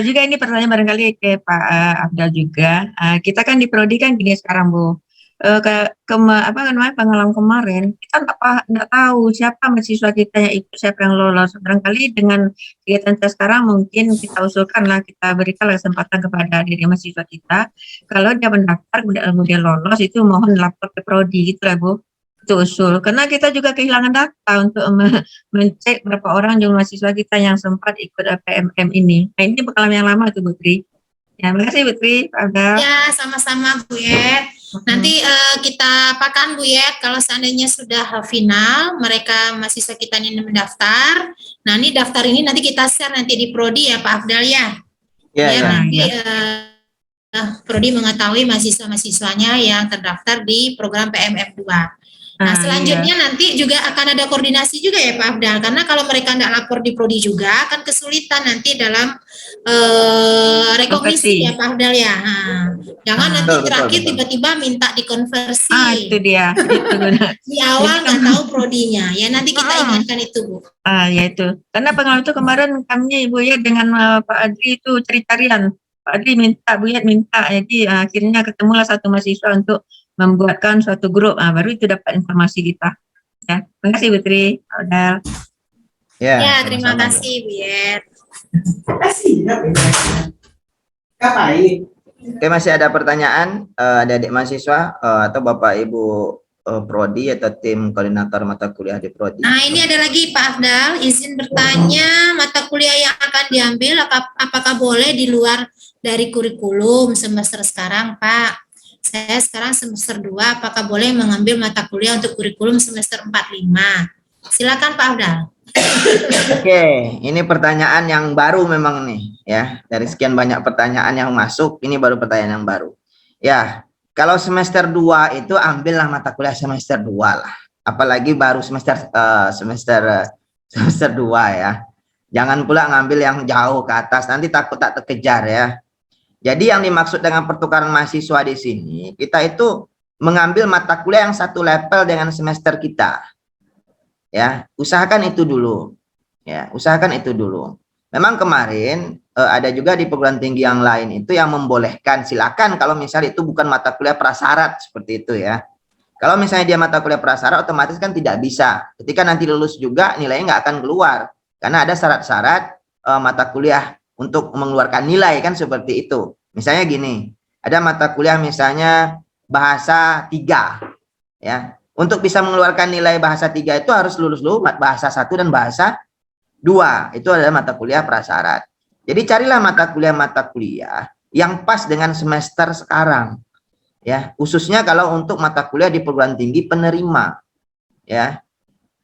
Speaker 10: Juga ini pertanyaan barangkali ke Pak Afdal juga. Kita kan di Prodi kan gini sekarang Bu. Pengalaman kemarin kita nggak tahu siapa mahasiswa kita yang ikut, siapa yang lolos. Barangkali dengan kegiatan kita sekarang mungkin kita usulkanlah, kita berikan kesempatan kepada diri mahasiswa kita, kalau dia mendaftar kemudian lolos itu mohon lapor ke Prodi gitu lah Bu. Itu usul, karena kita juga kehilangan data untuk mengecek berapa orang jumlah mahasiswa kita yang sempat ikut PMM ini. Nah ini pengalaman yang lama itu Bu Tri. Ya, terima kasih Bu Tri, Pak Afdal.
Speaker 1: Ya, sama-sama Bu Yet. Nanti kita apakan Bu Yet, kalau seandainya sudah final, mereka mahasiswa kita ini mendaftar. Nah, ini daftar ini nanti kita share nanti di Prodi ya Pak Afdal ya.
Speaker 3: Ya.
Speaker 1: Nanti Prodi mengetahui mahasiswa-mahasiswanya yang terdaftar di program PMM 2. Nah, selanjutnya nanti juga akan ada koordinasi juga ya Pak Afdal, karena kalau mereka nggak lapor di Prodi juga akan kesulitan nanti dalam rekognisi ya Pak Afdal ya. Jangan nanti terakhir tiba-tiba minta dikonversi.
Speaker 10: Itu dia.
Speaker 1: Di awal nggak tahu Prodinya, ya nanti kita ingatkan itu Bu.
Speaker 10: Ya itu. Karena pengalaman itu kemarin kami Ibu ya dengan Pak Adri itu cari-carian. Pak Adri minta, Bu Yat minta, jadi akhirnya ketemulah satu mahasiswa untuk membuatkan suatu grup, baru itu dapat informasi kita. Ya, terima kasih Bu Tri.
Speaker 1: Ya, terima kasih Bu Yet.
Speaker 3: Oke, masih ada pertanyaan adik-adik mahasiswa atau Bapak Ibu Prodi atau tim koordinator mata kuliah di Prodi?
Speaker 1: Nah, ini ada lagi Pak Afdal, izin bertanya, mata kuliah yang akan diambil apakah boleh di luar dari kurikulum semester sekarang Pak? Saya sekarang semester 2, apakah boleh mengambil mata kuliah untuk kurikulum semester 4-5? Silakan Pak Afdal.
Speaker 3: Oke, ini pertanyaan yang baru memang nih ya. Dari sekian banyak pertanyaan yang masuk, ini baru pertanyaan yang baru. Ya, kalau semester 2 itu ambillah mata kuliah semester 2 lah. Apalagi baru semester 2 ya. Jangan pula ngambil yang jauh ke atas, nanti takut tak terkejar ya. Jadi yang dimaksud dengan pertukaran mahasiswa di sini, kita itu mengambil mata kuliah yang satu level dengan semester kita. Ya, usahakan itu dulu. Ya, usahakan itu dulu. Memang kemarin ada juga di perguruan tinggi yang lain itu yang membolehkan, silakan kalau misalnya itu bukan mata kuliah prasyarat seperti itu ya. Kalau misalnya dia mata kuliah prasyarat otomatis kan tidak bisa. Ketika nanti lulus juga nilainya nggak akan keluar karena ada syarat-syarat mata kuliah untuk mengeluarkan nilai kan seperti itu. Misalnya gini, ada mata kuliah misalnya bahasa 3 ya. Untuk bisa mengeluarkan nilai bahasa 3 itu harus lulus dulu bahasa 1 dan bahasa 2. Itu adalah mata kuliah prasyarat. Jadi carilah mata kuliah yang pas dengan semester sekarang. Ya, khususnya kalau untuk mata kuliah di perguruan tinggi penerima. Ya.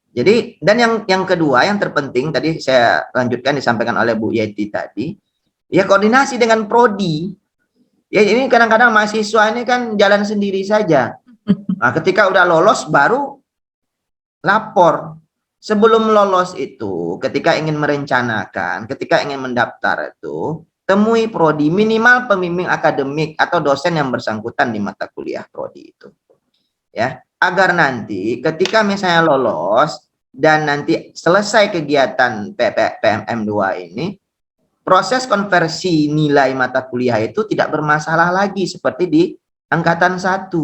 Speaker 3: Jadi dan yang kedua yang terpenting tadi saya lanjutkan disampaikan oleh Bu Yeti tadi, ya koordinasi dengan prodi. Ya ini kadang-kadang mahasiswa ini kan jalan sendiri saja. Nah, ketika udah lolos baru lapor. Sebelum lolos itu, ketika ingin merencanakan, ketika ingin mendaftar itu, temui prodi, minimal pembimbing akademik atau dosen yang bersangkutan di mata kuliah prodi itu. Ya, agar nanti ketika misalnya lolos dan nanti selesai kegiatan PMM 2 ini, proses konversi nilai mata kuliah itu tidak bermasalah lagi seperti di angkatan 1.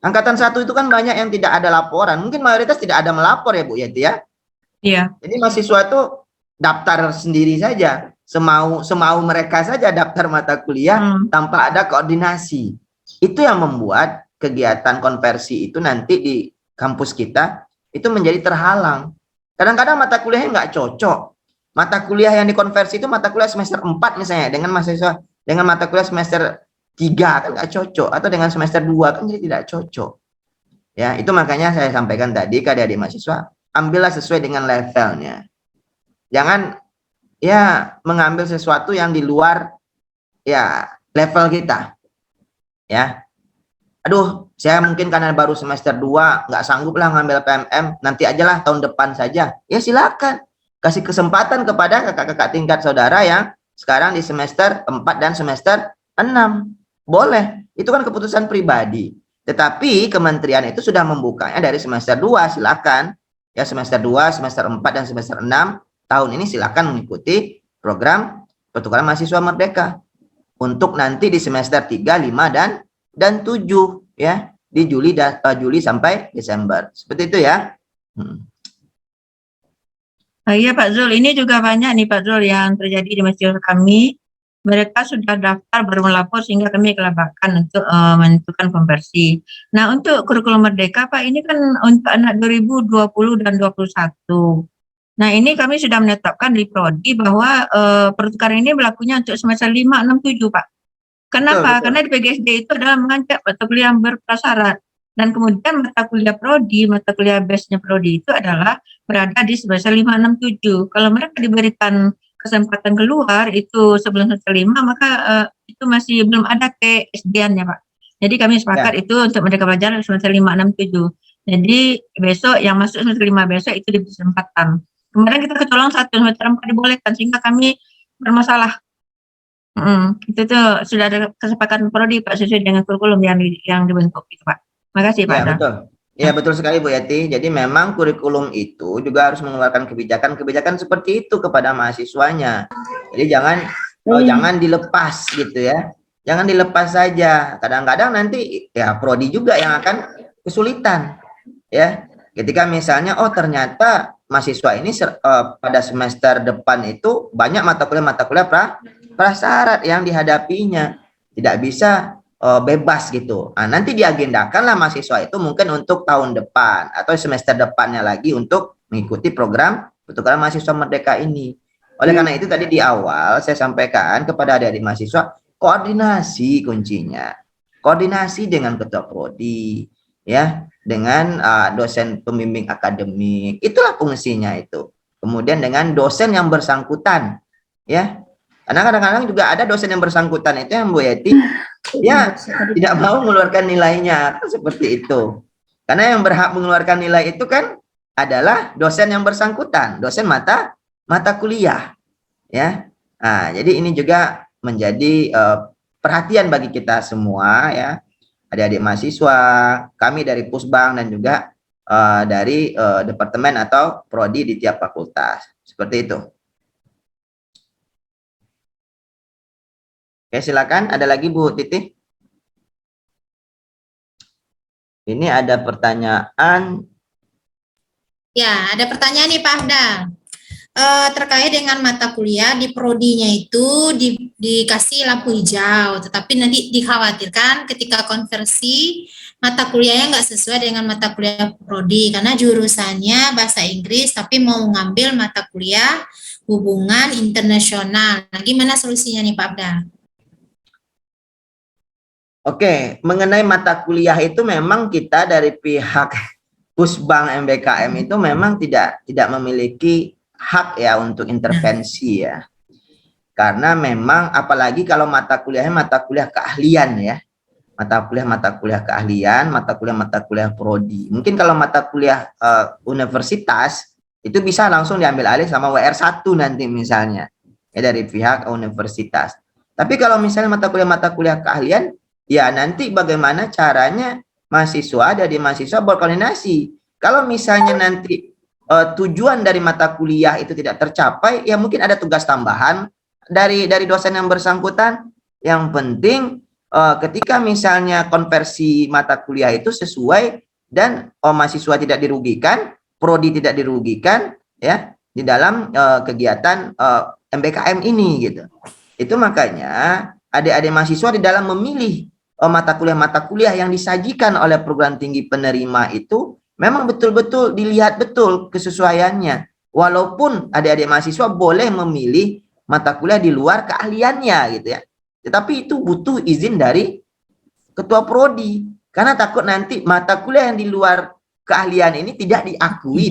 Speaker 3: Angkatan 1 itu kan banyak yang tidak ada laporan. Mungkin mayoritas tidak ada melapor ya Bu Yeti ya? Iya. Jadi mahasiswa itu daftar sendiri saja. Semau mereka saja daftar mata kuliah tanpa ada koordinasi. Itu yang membuat kegiatan konversi itu nanti di kampus kita itu menjadi terhalang. Kadang-kadang mata kuliahnya nggak cocok. Mata kuliah yang dikonversi itu mata kuliah semester 4 misalnya. Dengan mahasiswa dengan mata kuliah semester 3 kan nggak cocok, atau dengan semester 2 kan jadi tidak cocok. Ya, itu makanya saya sampaikan tadi ke adik-adik mahasiswa, ambillah sesuai dengan levelnya. Jangan ya mengambil sesuatu yang di luar ya level kita. Ya. Aduh, saya mungkin karena baru semester 2 nggak sanggup lah ngambil PMM, nanti aja lah tahun depan saja. Ya silakan. Kasih kesempatan kepada kakak-kakak tingkat saudara yang sekarang di semester 4 dan semester 6. Boleh. Itu kan keputusan pribadi. Tetapi kementerian itu sudah membukanya dari semester 2, silakan. Ya semester 2, semester 4 dan semester 6 tahun ini silakan mengikuti program pertukaran mahasiswa merdeka. Untuk nanti di semester 3, 5 dan 7 ya, di Juli sampai Desember. Seperti itu ya.
Speaker 10: Iya Pak Zul, ini juga banyak nih Pak Zul yang terjadi di masjid kami. Mereka sudah daftar baru melapor sehingga kami kelabakan untuk menentukan konversi. Nah untuk kurikulum merdeka Pak, ini kan untuk anak 2020 dan 2021. Nah ini kami sudah menetapkan di Prodi bahwa pertukaran ini berlakunya untuk semester 5, 6, 7 Pak. Kenapa?
Speaker 3: Betul.
Speaker 10: Karena di PGSD itu adalah mengajak mata kuliah yang berprasyarat. Dan kemudian mata kuliah Prodi, mata kuliah base-nya Prodi itu adalah berada di semester 5, 6, 7. Kalau mereka diberikan kesempatan keluar itu sebelum semester 5, maka itu masih belum ada ke-SD-nya Pak. Jadi kami sepakat itu untuk mereka belajar semester 5, 6, 7. Jadi besok yang masuk semester 5 besok itu diberi kesempatan. Kemarin kita kecolong 1 semester 4 dibolehkan sehingga kami bermasalah. Itu tuh sudah ada kesepakatan Prodi Pak sesuai dengan kurikulum yang dibentuk itu Pak. Makasih Pak.
Speaker 3: Ya betul. Ya betul sekali Bu Yati. Jadi memang kurikulum itu juga harus mengeluarkan kebijakan seperti itu kepada mahasiswanya. Jadi jangan dilepas gitu ya. Jangan dilepas saja. Kadang-kadang nanti ya Prodi juga yang akan kesulitan. Ya. Ketika misalnya ternyata mahasiswa ini pada semester depan itu banyak mata kuliah prasyarat yang dihadapinya. Tidak bisa bebas gitu. Nah, nanti diagendakanlah mahasiswa itu mungkin untuk tahun depan atau semester depannya lagi untuk mengikuti program pertukaran mahasiswa merdeka ini. Oleh karena itu tadi di awal saya sampaikan kepada adik-adik mahasiswa, koordinasi kuncinya. Koordinasi dengan ketua prodi, ya, dengan dosen pembimbing akademik. Itulah fungsinya itu. Kemudian dengan dosen yang bersangkutan, ya. Karena kadang-kadang juga ada dosen yang bersangkutan itu yang Bu Yeti ya tidak mau mengeluarkan nilainya, kan seperti itu. Karena yang berhak mengeluarkan nilai itu kan adalah dosen yang bersangkutan, dosen mata kuliah, ya. Nah, jadi ini juga menjadi perhatian bagi kita semua, ya, adik-adik mahasiswa, kami dari Pusbang dan juga dari departemen atau prodi di tiap fakultas, seperti itu. Oke, silakan. Ada lagi Bu Titi? Ini ada pertanyaan.
Speaker 1: Ya, ada pertanyaan nih Pak Afdal. Terkait dengan mata kuliah di prodinya itu dikasih lampu hijau, tetapi nanti dikhawatirkan ketika konversi mata kuliahnya nggak sesuai dengan mata kuliah prodi karena jurusannya bahasa Inggris tapi mau ngambil mata kuliah hubungan internasional. Nah, gimana solusinya nih Pak Afdal?
Speaker 3: Oke, mengenai mata kuliah itu memang kita dari pihak Pusbang MBKM itu memang tidak memiliki hak ya untuk intervensi ya. Karena memang apalagi kalau mata kuliahnya mata kuliah keahlian ya. Mata kuliah keahlian, mata kuliah prodi. Mungkin kalau mata kuliah universitas itu bisa langsung diambil alih sama WR1 nanti misalnya ya dari pihak universitas. Tapi kalau misalnya mata kuliah keahlian, ya nanti bagaimana caranya mahasiswa berkoordinasi. Kalau misalnya nanti tujuan dari mata kuliah itu tidak tercapai, ya mungkin ada tugas tambahan dari dosen yang bersangkutan. Yang penting ketika misalnya konversi mata kuliah itu sesuai dan mahasiswa tidak dirugikan, prodi tidak dirugikan, ya di dalam kegiatan MBKM ini gitu. Itu makanya adik-adik mahasiswa di dalam memilih mata kuliah yang disajikan oleh perguruan tinggi penerima itu memang betul-betul dilihat betul kesesuaiannya. Walaupun adik-adik mahasiswa boleh memilih mata kuliah di luar keahliannya gitu ya. Tetapi itu butuh izin dari ketua prodi. Karena takut nanti mata kuliah yang di luar keahlian ini tidak diakui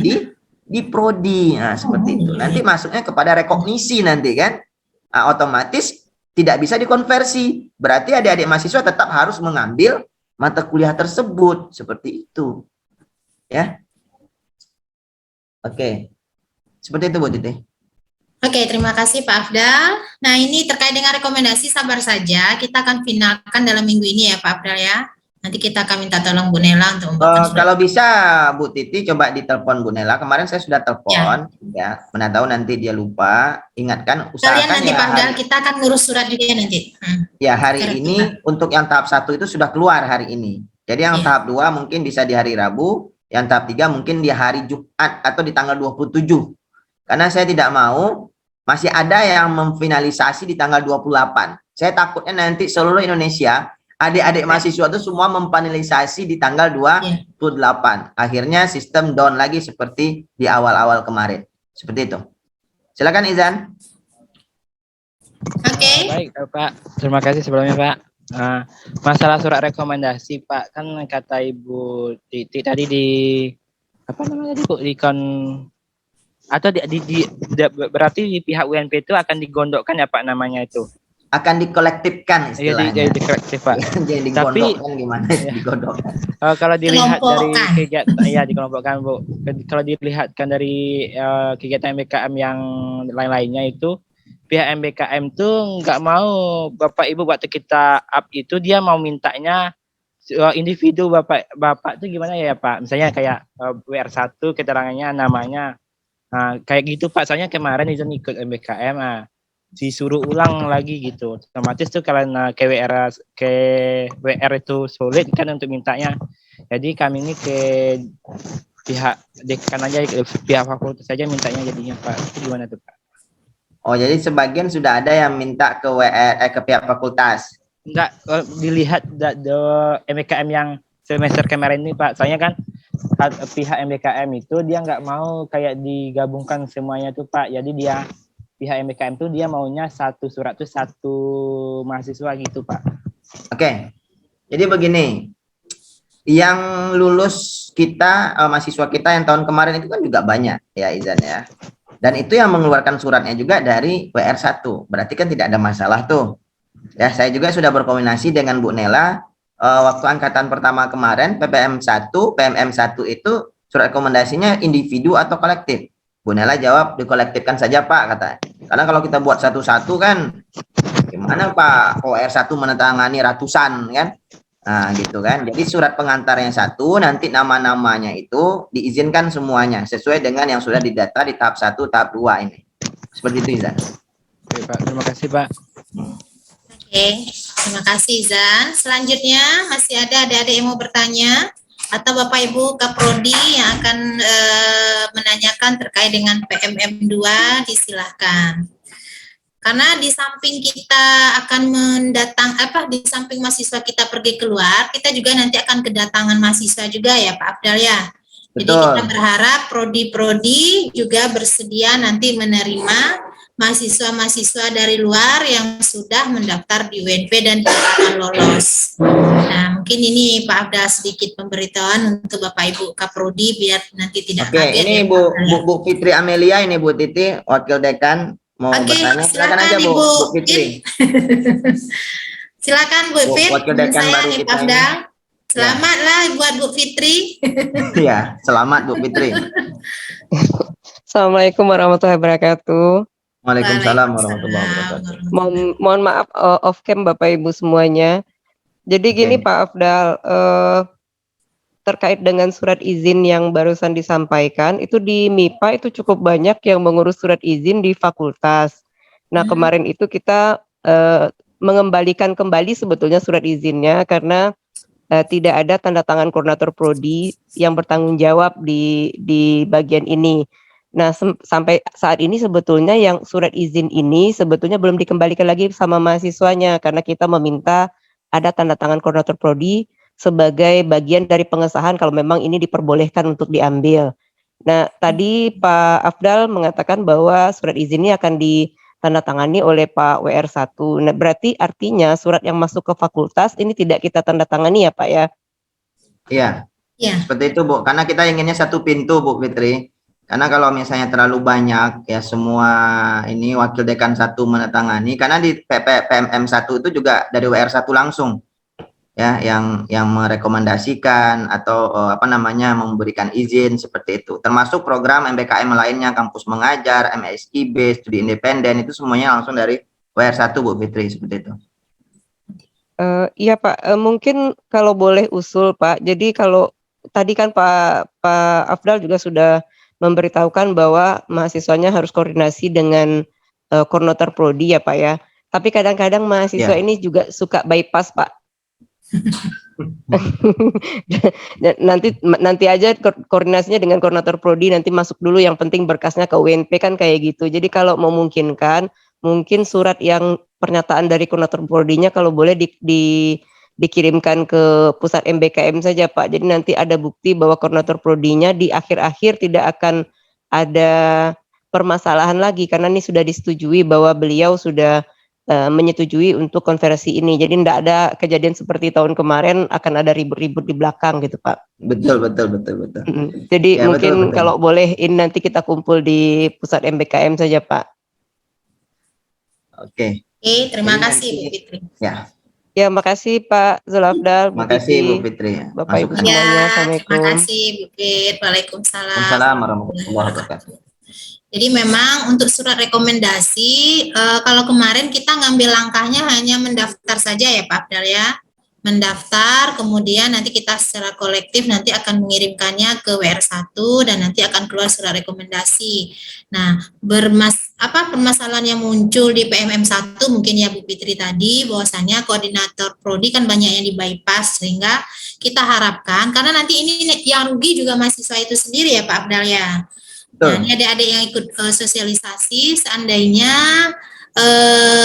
Speaker 3: di prodi. Nah, seperti itu. Nanti masuknya kepada rekognisi nanti kan. Nah, otomatis tidak bisa dikonversi. Berarti adik-adik mahasiswa tetap harus mengambil mata kuliah tersebut. Seperti itu. Ya. Oke. Seperti itu Bu Titi.
Speaker 1: Oke, terima kasih Pak Afdal. Nah, ini terkait dengan rekomendasi, sabar saja. Kita akan finalkan dalam minggu ini ya Pak Afdal ya. Nanti kita akan minta tolong Bu Nela untuk membuatkan surat.
Speaker 3: Kalau bisa Bu Titi coba ditelepon Bu Nela. Kemarin saya sudah telepon. Ya. Mana tahu nanti dia lupa. Ingatkan, usahakan
Speaker 1: Kalian nanti
Speaker 3: ya.
Speaker 1: Pak Afdal, kita akan ngurus surat juga nanti.
Speaker 3: Ya, hari ini untuk yang tahap 1 itu sudah keluar hari ini. Jadi yang tahap 2 mungkin bisa di hari Rabu. Yang tahap 3 mungkin di hari Jumat atau di tanggal 27. Karena saya tidak mau masih ada yang memfinalisasi di tanggal 28. Saya takutnya nanti seluruh Indonesia, adik-adik mahasiswa itu semua memfinalisasi di tanggal 28. Akhirnya sistem down lagi seperti di awal-awal kemarin. Seperti itu. Silakan Izan.
Speaker 1: Oke.
Speaker 7: Baik Pak, terima kasih sebelumnya Pak. Masalah surat rekomendasi Pak, kan kata Ibu Titi tadi di apa namanya tadi Bu, atau berarti di pihak UNP itu akan digondokkan ya Pak namanya itu?
Speaker 3: Akan dikolektifkan istilahnya.
Speaker 7: Jadi dikolektif Pak.
Speaker 3: Jadi digondokkan gimana digodokkan?
Speaker 7: Kalau dilihat dari kegiatan, ya dikelompokkan Bu. Kalau dilihatkan dari kegiatan MBKM yang lain-lainnya itu, pihak MBKM tuh nggak mau Bapak Ibu waktu kita up itu dia mau mintanya individu Bapak tuh gimana ya Pak? Misalnya kayak WR1 keterangannya namanya. Nah, kayak gitu Pak, soalnya kemarin izin ikut MBKM, disuruh ulang lagi gitu. Otomatis tuh karena WR itu sulit kan untuk mintanya. Jadi kami ini ke pihak dekan aja, pihak fakultas saja mintanya jadinya Pak. Itu gimana tuh Pak?
Speaker 3: Oh, jadi sebagian sudah ada yang minta ke ke pihak fakultas.
Speaker 7: Enggak, dilihat MBKM yang semester kemarin ini Pak. Soalnya kan pihak MBKM itu dia nggak mau kayak digabungkan semuanya tuh Pak. Jadi dia pihak MBKM tuh dia maunya satu surat tuh satu mahasiswa gitu Pak.
Speaker 3: Oke. Jadi begini. Yang lulus kita mahasiswa kita yang tahun kemarin itu kan juga banyak ya Izan ya. Dan itu yang mengeluarkan suratnya juga dari WR1. Berarti kan tidak ada masalah tuh. Ya, saya juga sudah berkoordinasi dengan Bu Nela waktu angkatan pertama kemarin PPM1 itu surat rekomendasinya individu atau kolektif. Bu Nela jawab dikolektifkan saja Pak kata. Karena kalau kita buat satu-satu kan gimana Pak? OR1 menandatangani ratusan kan? Nah, gitu kan. Jadi surat pengantarnya satu, nanti nama-namanya itu diizinkan semuanya sesuai dengan yang sudah didata di tahap 1, tahap 2 ini. Seperti itu Izan.
Speaker 7: Oke Pak, terima kasih Pak.
Speaker 1: Oke, terima kasih Izan. Selanjutnya masih ada adik-adik yang mau bertanya atau Bapak Ibu Kaprodi yang akan menanyakan terkait dengan PMM2, disilahkan. Karena di samping kita akan di samping mahasiswa kita pergi keluar, kita juga nanti akan kedatangan mahasiswa juga ya Pak Afdal ya. Jadi kita berharap prodi-prodi juga bersedia nanti menerima mahasiswa-mahasiswa dari luar yang sudah mendaftar di UNP dan tidak akan lolos. Nah, mungkin ini Pak Afdal sedikit pemberitahuan untuk Bapak Ibu Kaprodi biar nanti tidak kaget. Oke,
Speaker 3: ini ya, Bu Fitri Amelia, ini Bu Titi, Wakil Dekan, mau bertanya. Silakan aja Bu Fitri.
Speaker 1: Silakan Bu Fit.
Speaker 3: Wakil Dekan baru
Speaker 1: nih,
Speaker 3: kita
Speaker 1: Pak Afdal. Selamatlah buat Bu Fitri.
Speaker 3: Iya, selamat Bu Fitri.
Speaker 11: Assalamualaikum warahmatullahi wabarakatuh.
Speaker 3: Waalaikumsalam warahmatullahi wabarakatuh.
Speaker 11: Mohon maaf off cam Bapak Ibu semuanya. Jadi gini Pak Afdal, terkait dengan surat izin yang barusan disampaikan, itu di MIPA itu cukup banyak yang mengurus surat izin di fakultas. Nah kemarin itu kita mengembalikan kembali sebetulnya surat izinnya karena tidak ada tanda tangan koordinator prodi yang bertanggung jawab di bagian ini. Nah, sampai saat ini sebetulnya yang surat izin ini sebetulnya belum dikembalikan lagi sama mahasiswanya karena kita meminta ada tanda tangan koordinator prodi sebagai bagian dari pengesahan kalau memang ini diperbolehkan untuk diambil. Nah, tadi Pak Afdal mengatakan bahwa surat izin ini akan ditandatangani oleh Pak WR1. Nah, berarti artinya surat yang masuk ke fakultas ini tidak kita tanda tangani ya Pak ya?
Speaker 3: Iya. Seperti itu Bu, karena kita inginnya satu pintu Bu Fitri. Karena kalau misalnya terlalu banyak ya semua ini wakil dekan 1 menandatangani, karena di PMM 1 itu juga dari WR 1 langsung ya yang merekomendasikan atau memberikan izin seperti itu. Termasuk program MBKM lainnya, kampus mengajar, MSIB, studi independen, itu semuanya langsung dari WR 1 Bu Fitri, seperti itu.
Speaker 11: Iya Pak, mungkin kalau boleh usul Pak. Jadi kalau tadi kan Pak Afdal juga sudah memberitahukan bahwa mahasiswanya harus koordinasi dengan koordinator prodi ya Pak ya. Tapi kadang-kadang mahasiswa ini juga suka bypass Pak. nanti aja koordinasinya dengan koordinator prodi, nanti masuk dulu, yang penting berkasnya ke UNP kan kayak gitu. Jadi kalau memungkinkan, mungkin surat yang pernyataan dari koordinator prodinya kalau boleh dikirimkan ke pusat MBKM saja Pak. Jadi nanti ada bukti bahwa koordinator prodinya di akhir-akhir tidak akan ada permasalahan lagi, karena ini sudah disetujui bahwa beliau sudah menyetujui untuk konversi ini. Jadi tidak ada kejadian seperti tahun kemarin akan ada ribut-ribut di belakang gitu Pak.
Speaker 3: Betul.
Speaker 11: Jadi
Speaker 3: Ya,
Speaker 11: mungkin
Speaker 3: betul.
Speaker 11: kalau boleh ini nanti kita kumpul di pusat MBKM saja Pak.
Speaker 3: Oke,
Speaker 1: terima kasih Bu Fitri.
Speaker 11: Ya, makasih Pak Zulafdal, Bu
Speaker 3: makasih
Speaker 11: Titi,
Speaker 3: Bu Fitri.
Speaker 11: Bapak Ibu
Speaker 3: Masuk.
Speaker 11: semuanya.
Speaker 1: Terima
Speaker 11: Assalamualaikum.
Speaker 1: kasih Bu Fit. Waalaikumsalam.
Speaker 3: Waalaikumsalam warahmatullahi wabarakatuh.
Speaker 1: Jadi memang untuk surat rekomendasi, kalau kemarin kita ngambil langkahnya hanya mendaftar saja ya Pak Abdal ya. Mendaftar, kemudian nanti kita secara kolektif nanti akan mengirimkannya ke WR1 dan nanti akan keluar surat rekomendasi. Nah, permasalahan yang muncul di PMM 1 mungkin ya Bu Fitri tadi, bahwasanya koordinator prodi kan banyak yang di bypass, sehingga kita harapkan, karena nanti ini yang rugi juga mahasiswa itu sendiri ya Pak Abdal ya. Nah, ini adik-adik yang ikut sosialisasi, seandainya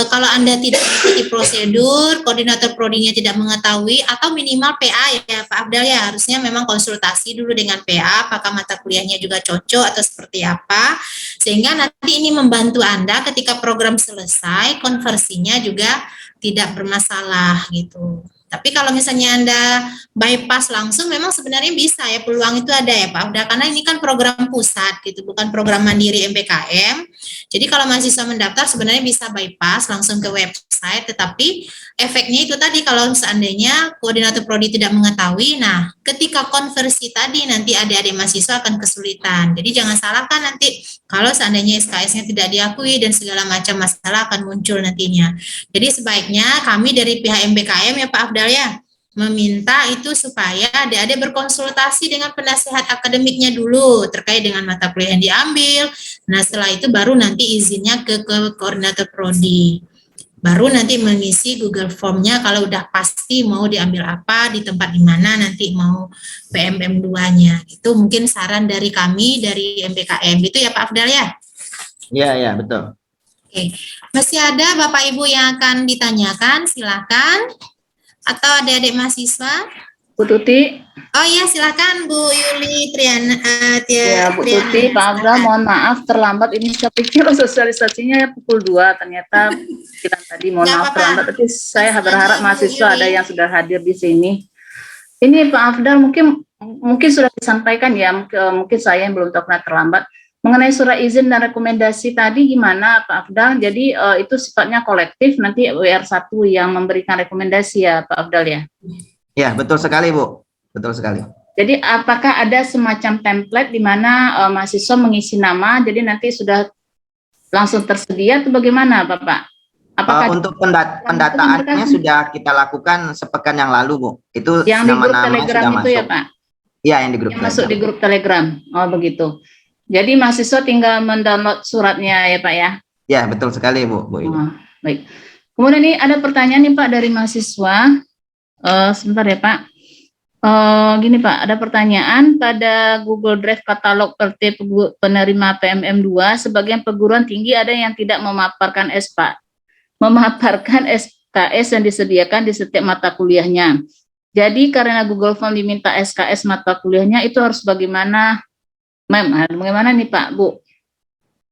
Speaker 1: kalau Anda tidak mengikuti prosedur, koordinator prodinya tidak mengetahui, atau minimal PA ya Pak Abdal ya, harusnya memang konsultasi dulu dengan PA, apakah mata kuliahnya juga cocok atau seperti apa, sehingga nanti ini membantu Anda ketika program selesai, konversinya juga tidak bermasalah gitu. Tapi kalau misalnya Anda bypass langsung, memang sebenarnya bisa ya, peluang itu ada ya Pak Uda, karena ini kan program pusat gitu, bukan program mandiri MBKM. Jadi kalau mahasiswa mendaftar sebenarnya bisa bypass langsung ke website, tetapi efeknya itu tadi kalau seandainya koordinator prodi tidak mengetahui, nah ketika konversi tadi nanti adik-adik mahasiswa akan kesulitan. Jadi jangan salahkan nanti kalau seandainya SKS-nya tidak diakui dan segala macam masalah akan muncul nantinya. Jadi sebaiknya kami dari pihak MBKM ya Pak Abdal ya, meminta itu supaya adik-adik berkonsultasi dengan penasihat akademiknya dulu terkait dengan mata kuliah yang diambil. Nah setelah itu baru nanti izinnya ke koordinator prodi. Baru nanti mengisi Google Form-nya kalau udah pasti mau diambil apa, di tempat di mana nanti mau PMM 2-nya. Itu mungkin saran dari kami dari MBKM. Gitu ya Pak Afdal ya?
Speaker 3: Iya, betul.
Speaker 1: Oke. Masih ada Bapak Ibu yang akan ditanyakan, silakan. Atau adik-adik mahasiswa?
Speaker 12: Bu Tuti.
Speaker 1: Oh iya, silakan Bu Yuli Triana.
Speaker 12: Ya, Bu Tuti, Pak Abdal, mohon maaf terlambat. Ini saya pikir sosialisasinya pukul 2, ternyata kita tadi mohon maaf terlambat. Tapi saya berharap mahasiswa ada yang sudah hadir di sini. Ini Pak Afdal mungkin sudah disampaikan ya, mungkin saya yang belum tahu karena terlambat. Mengenai surat izin dan rekomendasi tadi gimana Pak Afdal? Jadi itu sifatnya kolektif, nanti WR1 yang memberikan rekomendasi ya Pak Afdal ya?
Speaker 3: Ya, betul sekali Bu, betul sekali.
Speaker 12: Jadi apakah ada semacam template di mana mahasiswa mengisi nama, jadi nanti sudah langsung tersedia atau bagaimana Bapak? Apakah
Speaker 3: untuk pendataannya sudah kita lakukan sepekan yang lalu Bu. Itu
Speaker 12: yang di grup
Speaker 3: nama-nama
Speaker 12: Telegram
Speaker 3: sudah
Speaker 12: itu
Speaker 3: masuk.
Speaker 12: ya Pak?
Speaker 3: Iya, yang di grup
Speaker 12: yang
Speaker 3: Telegram.
Speaker 12: masuk di grup Telegram, oh begitu. Jadi mahasiswa tinggal mendownload suratnya ya Pak ya?
Speaker 3: Ya, betul sekali Bu.
Speaker 12: Oh, baik. Kemudian ini ada pertanyaan nih Pak dari mahasiswa. Sebentar ya Pak. Gini Pak, ada pertanyaan pada Google Drive katalog PT penerima PMM 2, sebagian perguruan tinggi ada yang tidak memaparkan SKS yang disediakan di setiap mata kuliahnya. Jadi karena Google Form diminta SKS mata kuliahnya, itu harus bagaimana? Bagaimana nih Pak, Bu?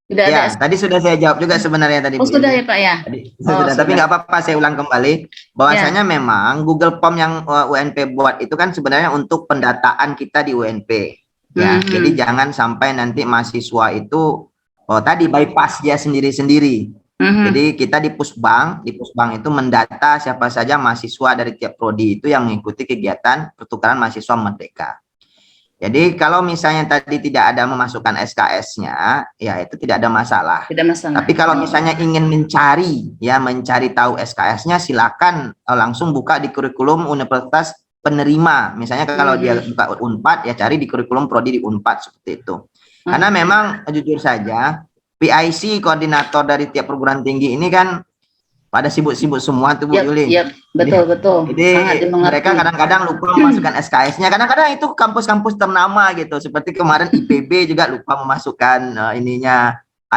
Speaker 12: Tidak
Speaker 3: ya,
Speaker 12: ada.
Speaker 3: Tadi sudah saya jawab juga sebenarnya tadi.
Speaker 12: Oh, sudah ya Pak ya?
Speaker 3: Sudah, tapi nggak apa-apa, saya ulang kembali. Bahwasanya memang Google Form yang UNP buat itu kan sebenarnya untuk pendataan kita di UNP. Ya, jadi jangan sampai nanti mahasiswa itu tadi bypass dia sendiri-sendiri. Jadi kita di Pusbang itu mendata siapa saja mahasiswa dari tiap prodi itu yang mengikuti kegiatan pertukaran mahasiswa merdeka. Jadi kalau misalnya tadi tidak ada memasukkan SKS-nya, ya itu tidak ada masalah.
Speaker 12: Tidak masalah.
Speaker 3: Tapi kalau misalnya ingin mencari tahu SKS-nya, silakan langsung buka di kurikulum universitas penerima. Misalnya kalau dia buka Unpad, ya cari di kurikulum prodi di Unpad seperti itu. Karena memang jujur saja, PIC koordinator dari tiap perguruan tinggi ini kan pada sibuk-sibuk semua tuh Bu Yuli.
Speaker 12: Iya, betul.
Speaker 3: Jadi
Speaker 12: Sangat dimengerti.
Speaker 3: mereka kadang-kadang lupa memasukkan SKS-nya. Kadang-kadang itu kampus-kampus ternama gitu. Seperti kemarin IPB juga lupa memasukkan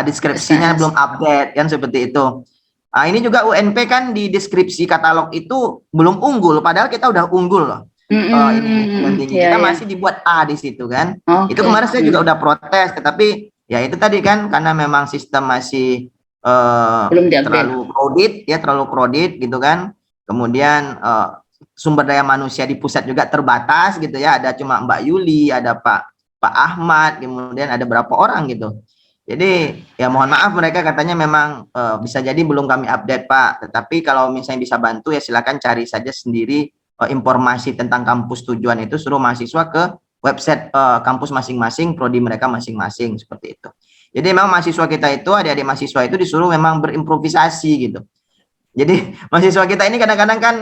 Speaker 3: deskripsinya belum update kan seperti itu. Ini juga UNP kan di deskripsi katalog itu belum unggul, padahal kita udah unggul loh. Kita masih dibuat A di situ kan. Itu kemarin saya juga udah protes, tetapi ya itu tadi kan karena memang sistem masih terlalu crowded gitu kan. Kemudian sumber daya manusia di pusat juga terbatas gitu ya. Ada cuma Mbak Yuli, ada Pak Ahmad, kemudian ada berapa orang gitu. Jadi ya mohon maaf mereka katanya memang bisa jadi belum kami update Pak. Tetapi kalau misalnya bisa bantu ya silakan cari saja sendiri informasi tentang kampus tujuan itu, suruh mahasiswa ke website kampus masing-masing, prodi mereka masing-masing seperti itu. Jadi memang mahasiswa kita itu, adik-adik mahasiswa itu disuruh memang berimprovisasi gitu. Jadi mahasiswa kita ini kadang-kadang kan,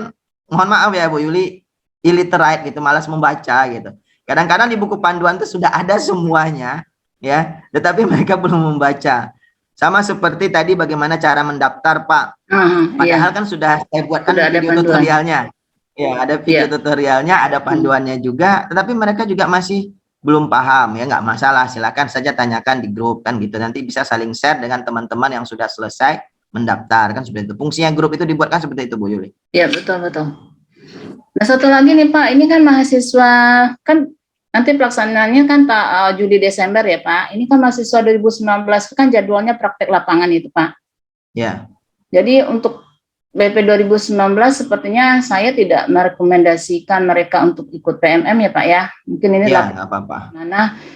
Speaker 3: mohon maaf ya Bu Yuli, illiterate gitu, malas membaca gitu. Kadang-kadang di buku panduan itu sudah ada semuanya, ya, tetapi mereka belum membaca. Sama seperti tadi bagaimana cara mendaftar Pak. Padahal kan sudah saya buatkan video tutorialnya. Ya, ada video tutorialnya, ada panduannya juga, tetapi mereka juga masih belum paham, ya nggak masalah, silakan saja tanyakan di grup kan gitu, nanti bisa saling share dengan teman-teman yang sudah selesai mendaftar kan seperti itu. Fungsinya grup itu dibuatkan seperti itu Bu Yuli.
Speaker 12: Ya betul. Nah satu lagi nih Pak, ini kan mahasiswa kan nanti pelaksanaannya kan Juli Desember ya Pak. Ini kan mahasiswa 2019 kan jadwalnya praktek lapangan itu Pak.
Speaker 3: Ya.
Speaker 12: Jadi untuk BP 2019 sepertinya saya tidak merekomendasikan mereka untuk ikut PMM ya Pak ya. Mungkin ini
Speaker 3: nggak apa-apa.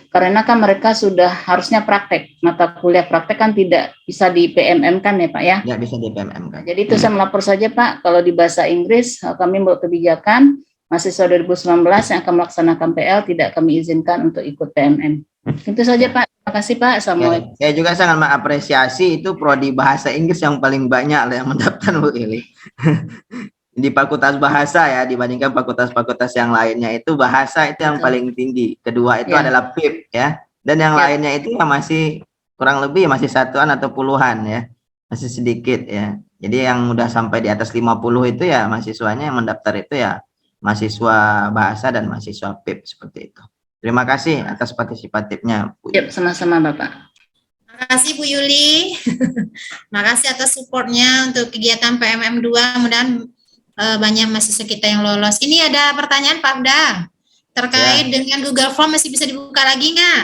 Speaker 12: Karena kan mereka sudah harusnya praktek. Mata kuliah praktek kan tidak bisa di PMM kan ya Pak ya.
Speaker 3: Ya bisa di PMM kan.
Speaker 12: Jadi itu saya melapor saja Pak. Kalau di bahasa Inggris kami membuat kebijakan mahasiswa 2019 yang akan melaksanakan PL tidak kami izinkan untuk ikut PMM. Itu saja Pak. Terima kasih Pak. Assalamualaikum.
Speaker 3: Saya juga sangat mengapresiasi itu prodi bahasa Inggris yang paling banyak yang mendaftar Bu Ili. Di fakultas bahasa ya dibandingkan fakultas-fakultas yang lainnya itu bahasa itu yang paling tinggi. Kedua itu adalah PIP ya. Dan yang lainnya itu ya masih kurang lebih masih satuan atau puluhan ya. Masih sedikit ya. Jadi yang udah sampai di atas 50 itu ya mahasiswanya yang mendaftar itu ya mahasiswa bahasa dan mahasiswa PIP seperti itu. Terima kasih atas partisipatifnya Bu.
Speaker 12: Ya, sama-sama Bapak.
Speaker 1: Terima kasih Bu Yuli. Terima kasih atas supportnya untuk kegiatan PMM 2. Mudah-mudahan banyak mahasiswa kita yang lolos. Ini ada pertanyaan Pak Abda terkait dengan Google Form, masih bisa dibuka lagi nggak?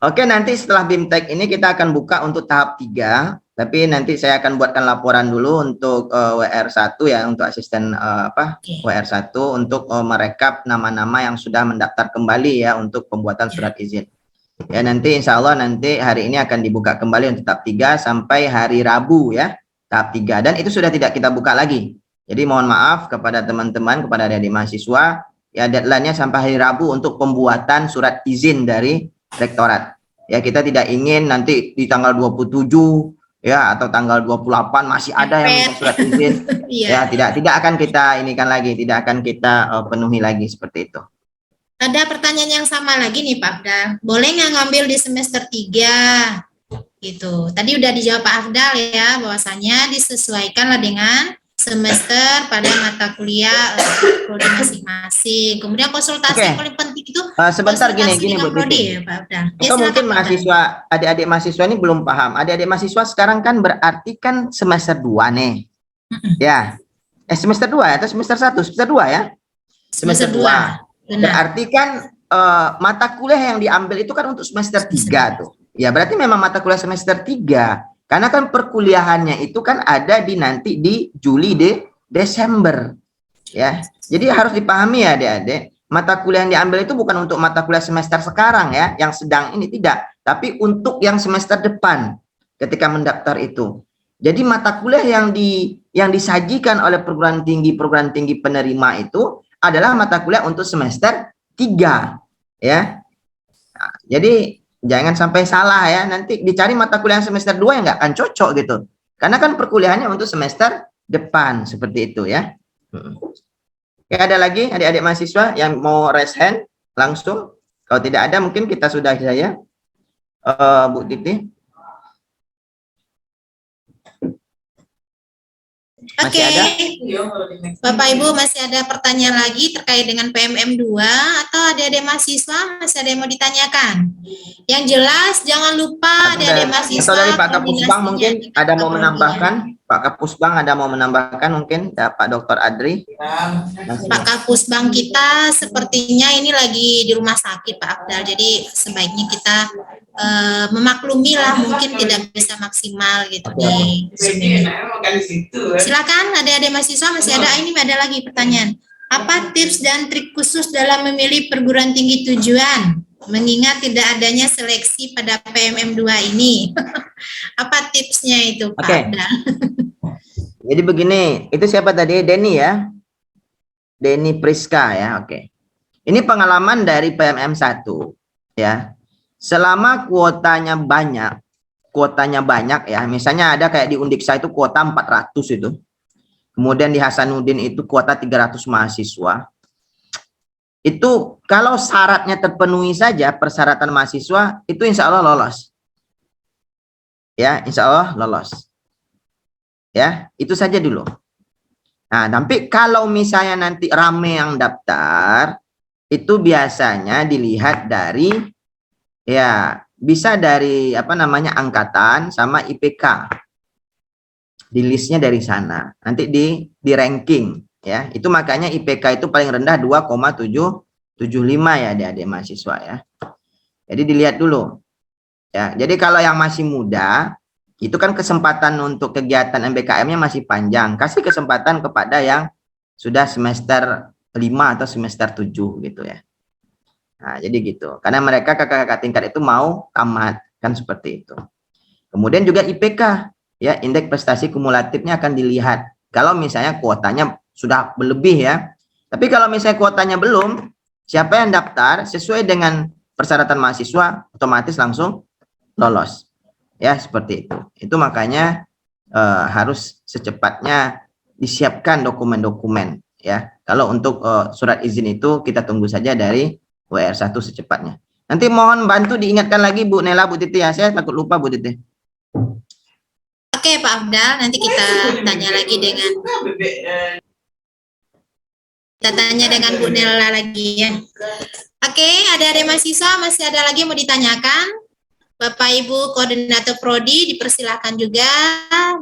Speaker 3: Oke, nanti setelah BIMTEK ini kita akan buka untuk tahap 3. Tapi nanti saya akan buatkan laporan dulu untuk WR1 ya, untuk asisten WR1 untuk merekap nama-nama yang sudah mendaftar kembali ya untuk pembuatan surat izin. Ya nanti insya Allah nanti hari ini akan dibuka kembali untuk tahap 3 sampai hari Rabu ya, tahap 3. Dan itu sudah tidak kita buka lagi. Jadi mohon maaf kepada teman-teman, kepada adik-adik mahasiswa, ya deadline-nya sampai hari Rabu untuk pembuatan surat izin dari rektorat. Ya kita tidak ingin nanti di tanggal 27 ya atau tanggal 28 masih ada yang minta surat izin. Ya tidak akan kita inikan lagi, tidak akan kita penuhi lagi seperti itu.
Speaker 1: Ada pertanyaan yang sama lagi nih Pak Afdal. Boleh nggak ngambil di semester 3? Gitu. Tadi udah dijawab Pak Afdal ya, bahwasanya disesuaikanlah dengan semester pada mata kuliah prodi masing-masing. Kemudian konsultasi yang paling penting itu
Speaker 3: sebentar gini Bu
Speaker 1: prodi ya Pak Afdal.
Speaker 3: Atau mungkin mahasiswa, adik-adik mahasiswa ini belum paham. Adik-adik mahasiswa sekarang kan berarti kan semester 2 nih. Ya. Semester 2 atau semester 1? Semester 2 ya? Semester 2. Berarti kan mata kuliah yang diambil itu kan untuk semester 3 tuh. Ya, berarti memang mata kuliah semester 3. Karena kan perkuliahannya itu kan ada di nanti di Juli Desember. Ya. Jadi harus dipahami ya adik-adik. mata kuliah yang diambil itu bukan untuk mata kuliah semester sekarang ya, yang sedang ini tidak, tapi untuk yang semester depan ketika mendaftar itu. Jadi mata kuliah yang disajikan oleh perguruan tinggi penerima itu adalah mata kuliah untuk semester 3 ya. Nah, jadi jangan sampai salah ya, nanti dicari mata kuliah semester 2 yang nggak akan cocok gitu. Karena kan perkuliahannya untuk semester depan seperti itu ya. Oke, ada lagi adik-adik mahasiswa yang mau raise hand langsung? Kalau tidak ada mungkin kita sudah saja. Bu Titi.
Speaker 1: Oke, Bapak Ibu masih ada pertanyaan lagi terkait dengan PMM 2 atau adik-adik mahasiswa masih ada yang mau ditanyakan? Yang jelas jangan lupa adik-adik mahasiswa.
Speaker 3: Atau dari Pak Kapusbang mungkin ada mau menambahkan? Pak Kapusbang ada mau menambahkan mungkin? Ya, Pak Dr. Adri.
Speaker 1: Pak Kapusbang kita sepertinya ini lagi di rumah sakit Pak Afdal, jadi sebaiknya kita memaklumi lah, mungkin tidak bisa maksimal gitu di Zoom. Silakan adik-adik mahasiswa masih ada, ini ada lagi pertanyaan. Apa tips dan trik khusus dalam memilih perguruan tinggi tujuan mengingat tidak adanya seleksi pada PMM 2 ini? Apa tipsnya itu Pak Afdal?
Speaker 3: Jadi begini, itu siapa tadi? Denny ya? Denny Priska ya, oke. Ini pengalaman dari PMM 1 ya. Selama kuotanya banyak ya, misalnya ada kayak di Undiksa itu kuota 400 itu. Kemudian di Hasanuddin itu kuota 300 mahasiswa. Itu kalau syaratnya terpenuhi saja, persyaratan mahasiswa, itu insya Allah lolos. Ya, insya Allah lolos. Ya, itu saja dulu. Nah, tapi kalau misalnya nanti rame yang daftar, itu biasanya dilihat dari, ya, bisa dari apa namanya angkatan sama IPK. Di listnya dari sana. Nanti di ranking ya. Itu makanya IPK itu paling rendah 2,775 ya adik-adik mahasiswa ya. Jadi dilihat dulu. Ya, jadi kalau yang masih muda, itu kan kesempatan untuk kegiatan MBKM-nya masih panjang. Kasih kesempatan kepada yang sudah semester 5 atau semester 7 gitu ya. Nah, jadi gitu. Karena mereka kakak-kakak tingkat itu mau tamat, kan seperti itu. Kemudian juga IPK, ya, indeks prestasi kumulatifnya akan dilihat. Kalau misalnya kuotanya sudah berlebih ya. Tapi kalau misalnya kuotanya belum, siapa yang daftar sesuai dengan persyaratan mahasiswa, otomatis langsung lolos. Ya, seperti itu. Itu makanya harus secepatnya disiapkan dokumen-dokumen ya. Kalau untuk surat izin itu kita tunggu saja dari WR1 secepatnya. Nanti mohon bantu diingatkan lagi Bu Nela, Bu Titi ya. Saya takut lupa Bu Titi.
Speaker 1: Oke Pak Afdal, nanti kita tanya lagi dengan Bu Nela lagi ya. Oke, ada mahasiswa masih ada lagi yang mau ditanyakan? Bapak Ibu Koordinator Prodi dipersilakan juga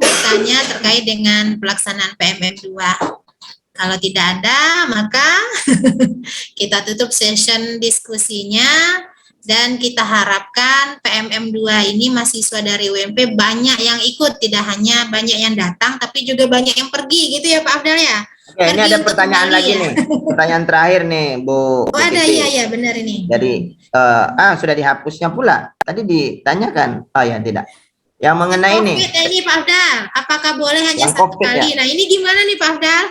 Speaker 1: bertanya terkait dengan pelaksanaan PMM 2. Kalau tidak ada, maka kita tutup session diskusinya dan kita harapkan PMM 2 ini mahasiswa dari UMP banyak yang ikut, tidak hanya banyak yang datang, tapi juga banyak yang pergi gitu ya Pak Afdal ya.
Speaker 3: Oke, ini ada pertanyaan lagi nih, pertanyaan terakhir nih Bu.
Speaker 1: Oh ada, iya benar ini.
Speaker 3: Jadi sudah dihapusnya pula. Tadi ditanyakan, oh ya tidak. Yang mengenai ini.
Speaker 1: Ini Pak Afdal, apakah boleh hanya satu kali? Ya? Nah ini gimana nih Pak Afdal?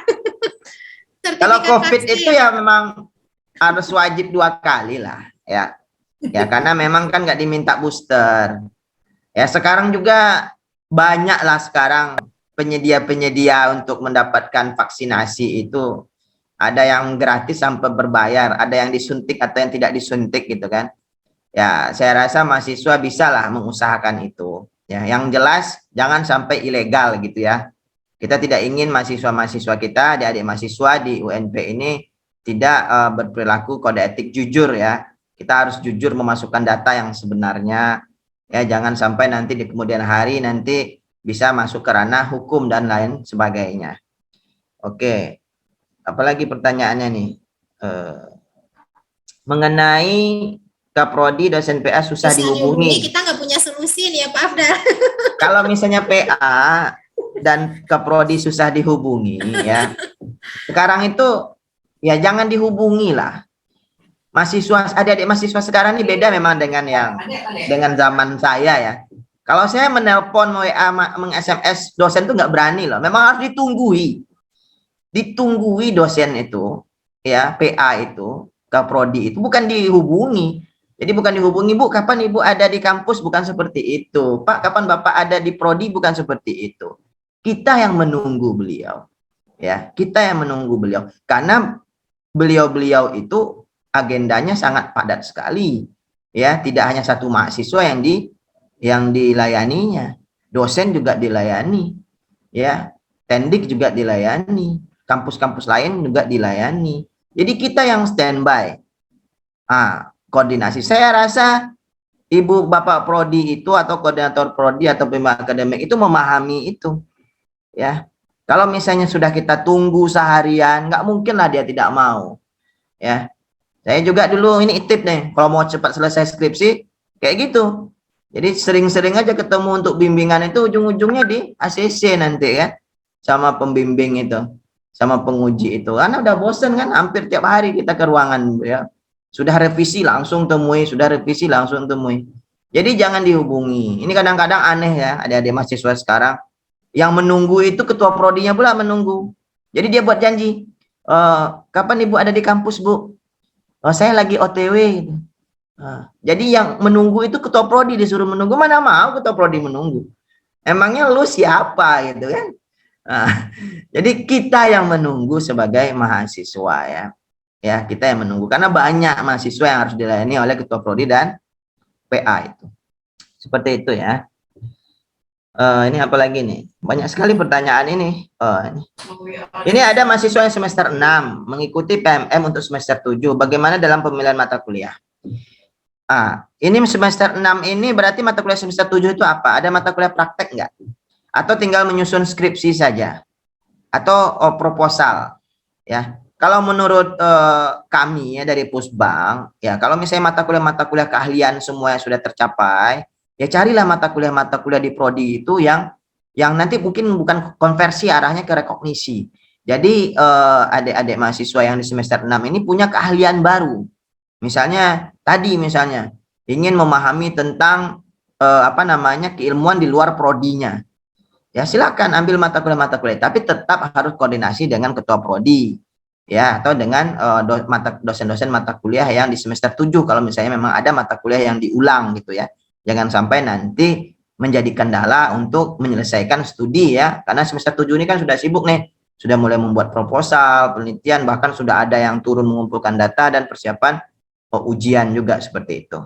Speaker 3: Kalau COVID itu ya memang harus wajib 2 kali lah ya. Ya karena memang kan nggak diminta booster. Ya sekarang juga banyak lah sekarang penyedia-penyedia untuk mendapatkan vaksinasi itu. Ada yang gratis sampai berbayar, ada yang disuntik atau yang tidak disuntik gitu kan. Ya saya rasa mahasiswa bisa lah mengusahakan itu. Ya, yang jelas jangan sampai ilegal gitu ya. Kita tidak ingin mahasiswa-mahasiswa kita, adik-adik mahasiswa di UNP ini tidak berperilaku kode etik jujur ya. Kita harus jujur memasukkan data yang sebenarnya. Ya, jangan sampai nanti di kemudian hari nanti bisa masuk ke ranah hukum dan lain sebagainya. Oke. Apalagi pertanyaannya nih. Mengenai Kaprodi dosen PA susah dihubungi.
Speaker 1: Kita nggak punya solusi nih ya Pak Afdal.
Speaker 3: Kalau misalnya PA dan Kaprodi susah dihubungi ya. Sekarang itu ya jangan dihubungi lah. mahasiswa, adik-adik mahasiswa sekarang ini beda memang dengan zaman saya ya. Kalau saya menelpon, WA, meng-SMS dosen tuh nggak berani loh. Memang harus ditunggui dosen itu, ya, PA itu, ke prodi itu, bukan dihubungi. Jadi bukan dihubungi, Bu, kapan Ibu ada di kampus, bukan seperti itu. Pak, kapan Bapak ada di prodi, bukan seperti itu. Kita yang menunggu beliau. Ya, kita yang menunggu beliau. Karena beliau-beliau itu agendanya sangat padat sekali. Ya, tidak hanya satu mahasiswa yang dilayaninya. Dosen juga dilayani. Ya, tendik juga dilayani. Kampus-kampus lain juga dilayani. Jadi kita yang standby. Koordinasi. Saya rasa Ibu Bapak Prodi itu atau koordinator Prodi atau bimbingan akademik itu memahami itu. Ya. Kalau misalnya sudah kita tunggu seharian, nggak mungkin lah dia tidak mau. Ya. Saya juga dulu, ini tip nih, kalau mau cepat selesai skripsi, kayak gitu. Jadi sering-sering aja ketemu untuk bimbingan itu, ujung-ujungnya di ACC nanti ya. Sama pembimbing itu. Sama penguji itu, karena udah bosen kan, hampir tiap hari kita ke ruangan ya, sudah revisi langsung temui, jadi jangan dihubungi. Ini kadang-kadang aneh ya, adik-adik mahasiswa sekarang yang menunggu itu ketua prodinya pula menunggu, jadi dia buat janji, kapan Ibu ada di kampus, Bu? Saya lagi OTW gitu. Jadi yang menunggu itu ketua prodi disuruh menunggu, mana mau ketua prodi menunggu, emangnya lu siapa gitu kan. Jadi kita yang menunggu sebagai mahasiswa ya kita yang menunggu, karena banyak mahasiswa yang harus dilayani oleh ketua prodi dan PA itu, seperti itu ya. Ini apa lagi nih, banyak sekali pertanyaan ini. Ini ada mahasiswa yang semester 6 mengikuti PMM untuk semester 7, bagaimana dalam pemilihan mata kuliah? Ini semester 6 ini berarti mata kuliah semester 7 itu apa? Ada mata kuliah praktek enggak? Atau tinggal menyusun skripsi saja, atau proposal ya. Kalau menurut kami ya dari Pusbang ya, kalau misalnya mata kuliah keahlian semua yang sudah tercapai, ya carilah mata kuliah di prodi itu yang nanti mungkin bukan konversi, arahnya ke rekognisi. Jadi adik-adik mahasiswa yang di semester 6 ini punya keahlian baru, misalnya ingin memahami tentang keilmuan di luar prodinya. Ya silakan ambil mata kuliah, tapi tetap harus koordinasi dengan ketua prodi, ya, atau dengan dosen-dosen mata kuliah yang di semester 7 kalau misalnya memang ada mata kuliah yang diulang gitu ya. Jangan sampai nanti menjadi kendala untuk menyelesaikan studi ya, karena semester 7 ini kan sudah sibuk nih, sudah mulai membuat proposal, penelitian, bahkan sudah ada yang turun mengumpulkan data dan persiapan ujian juga seperti itu.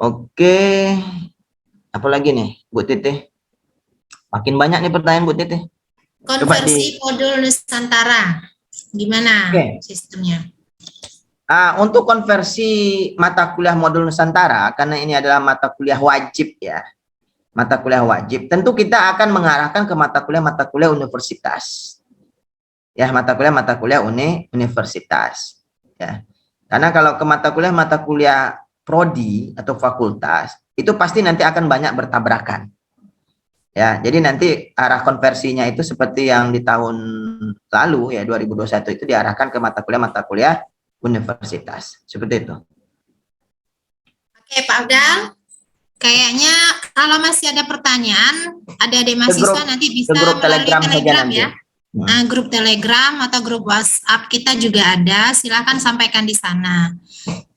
Speaker 3: Oke, apa lagi nih Bu Titi? Makin banyak nih pertanyaan Bu Titi.
Speaker 1: Konversi modul Nusantara, gimana sistemnya?
Speaker 3: Untuk konversi mata kuliah modul Nusantara, karena ini adalah mata kuliah wajib ya, mata kuliah wajib, tentu kita akan mengarahkan ke mata kuliah universitas. Ya, mata kuliah universitas. Ya. Karena kalau ke mata kuliah prodi atau fakultas, itu pasti nanti akan banyak bertabrakan. Ya, jadi nanti arah konversinya itu seperti yang di tahun lalu ya 2021 itu diarahkan ke mata kuliah universitas. Seperti itu.
Speaker 1: Oke, Pak Abdal. Kayaknya kalau masih ada pertanyaan, adik-adik mahasiswa nanti bisa melalui Telegram ya. Grup Telegram atau grup WhatsApp kita juga ada, silakan sampaikan di sana.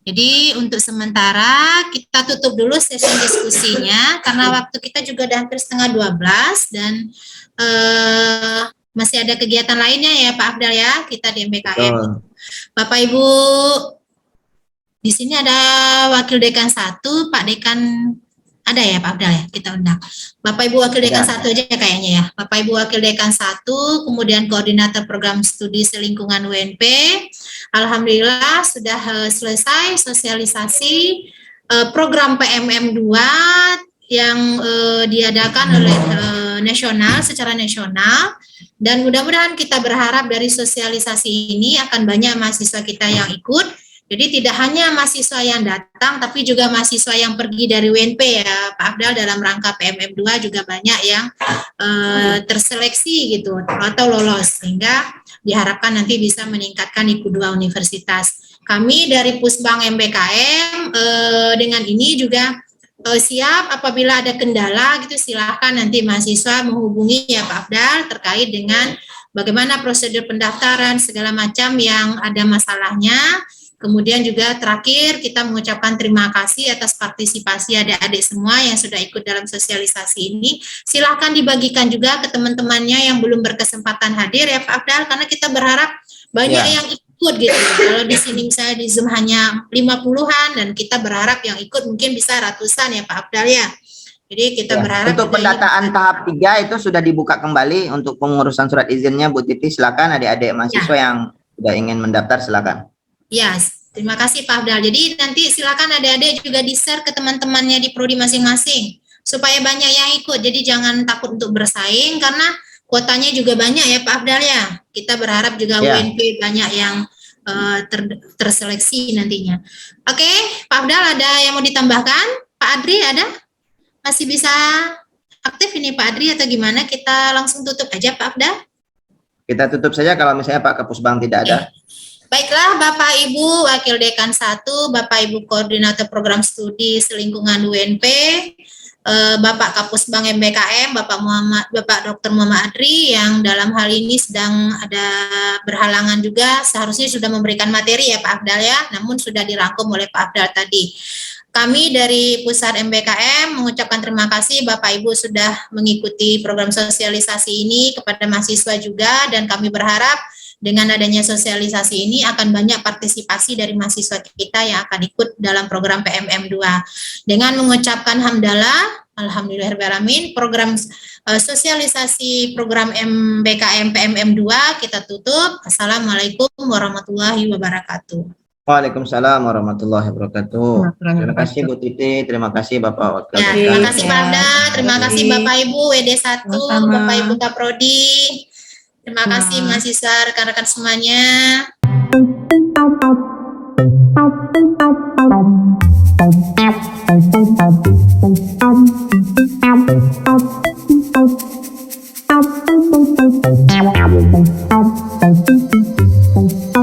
Speaker 1: Jadi untuk sementara kita tutup dulu sesi diskusinya karena waktu kita juga udah hampir 11:30 dan masih ada kegiatan lainnya ya Pak Abdal ya, kita di MBKM. Bapak Ibu, di sini ada Wakil Dekan 1, Pak Dekan ada ya Pak Abdal ya, kita undang. Bapak Ibu Wakil Dekan 1 aja kayaknya ya. Bapak Ibu Wakil Dekan 1, kemudian Koordinator Program Studi Selingkungan UNP. Alhamdulillah sudah selesai sosialisasi program PMM 2 yang diadakan oleh secara nasional, dan mudah-mudahan kita berharap dari sosialisasi ini akan banyak mahasiswa kita yang ikut. Jadi tidak hanya mahasiswa yang datang, tapi juga mahasiswa yang pergi dari UNP ya Pak Abdal, dalam rangka PMM 2 juga banyak yang terseleksi gitu atau lolos, sehingga diharapkan nanti bisa meningkatkan IQ2 universitas. Kami dari Pusbang MBKM dengan ini juga siap apabila ada kendala gitu, silakan nanti mahasiswa menghubungi ya Pak Afdal terkait dengan bagaimana prosedur pendaftaran segala macam yang ada masalahnya. Kemudian juga terakhir kita mengucapkan terima kasih atas partisipasi adik-adik semua yang sudah ikut dalam sosialisasi ini. Silakan dibagikan juga ke teman-temannya yang belum berkesempatan hadir ya Pak Afdal, karena kita berharap banyak yang ikut gitu. Kalau di sini misalnya di Zoom hanya 50-an dan kita berharap yang ikut mungkin bisa ratusan ya Pak Afdal ya. Jadi kita berharap
Speaker 3: untuk pendataan tahap 3 itu sudah dibuka kembali untuk pengurusan surat izinnya Bu Titi. Silakan adik-adik mahasiswa yang sudah ingin mendaftar silakan.
Speaker 1: Ya, terima kasih Pak Afdal. Jadi nanti silakan adik-adik juga di-share ke teman-temannya di prodi masing-masing supaya banyak yang ikut. Jadi jangan takut untuk bersaing karena kuotanya juga banyak ya Pak Afdal ya. Kita berharap juga UNP banyak yang terseleksi nantinya. Oke, Pak Afdal ada yang mau ditambahkan? Pak Adri ada? Masih bisa aktif ini Pak Adri atau gimana? Kita langsung tutup aja Pak Afdal.
Speaker 3: Kita tutup saja kalau misalnya Pak Kapusbang tidak ada.
Speaker 1: Baiklah Bapak Ibu Wakil Dekan 1, Bapak Ibu Koordinator Program Studi Selingkungan UNP, Bapak Kapusbang MBKM, Bapak Dr. Muhammad Adri yang dalam hal ini sedang ada berhalangan juga, seharusnya sudah memberikan materi ya Pak Afdal ya, namun sudah dirangkum oleh Pak Afdal tadi. Kami dari Pusat MBKM mengucapkan terima kasih Bapak Ibu sudah mengikuti program sosialisasi ini kepada mahasiswa juga, dan kami berharap dengan adanya sosialisasi ini akan banyak partisipasi dari mahasiswa kita yang akan ikut dalam program PMM2. Dengan mengucapkan hamdalah, alhamdulillahirrahmanirrahim, program sosialisasi program MBKM PMM2 kita tutup. Assalamualaikum warahmatullahi wabarakatuh.
Speaker 3: Waalaikumsalam warahmatullahi wabarakatuh. Terima kasih Bu Titi, terima kasih Bapak Wakil.
Speaker 1: Terima kasih Pak Afdal, terima kasih Bapak Ibu WD1, Bapak Ibu Kaprodi. Terima kasih mahasiswa, rekan-rekan semuanya.
Speaker 13: Thank you.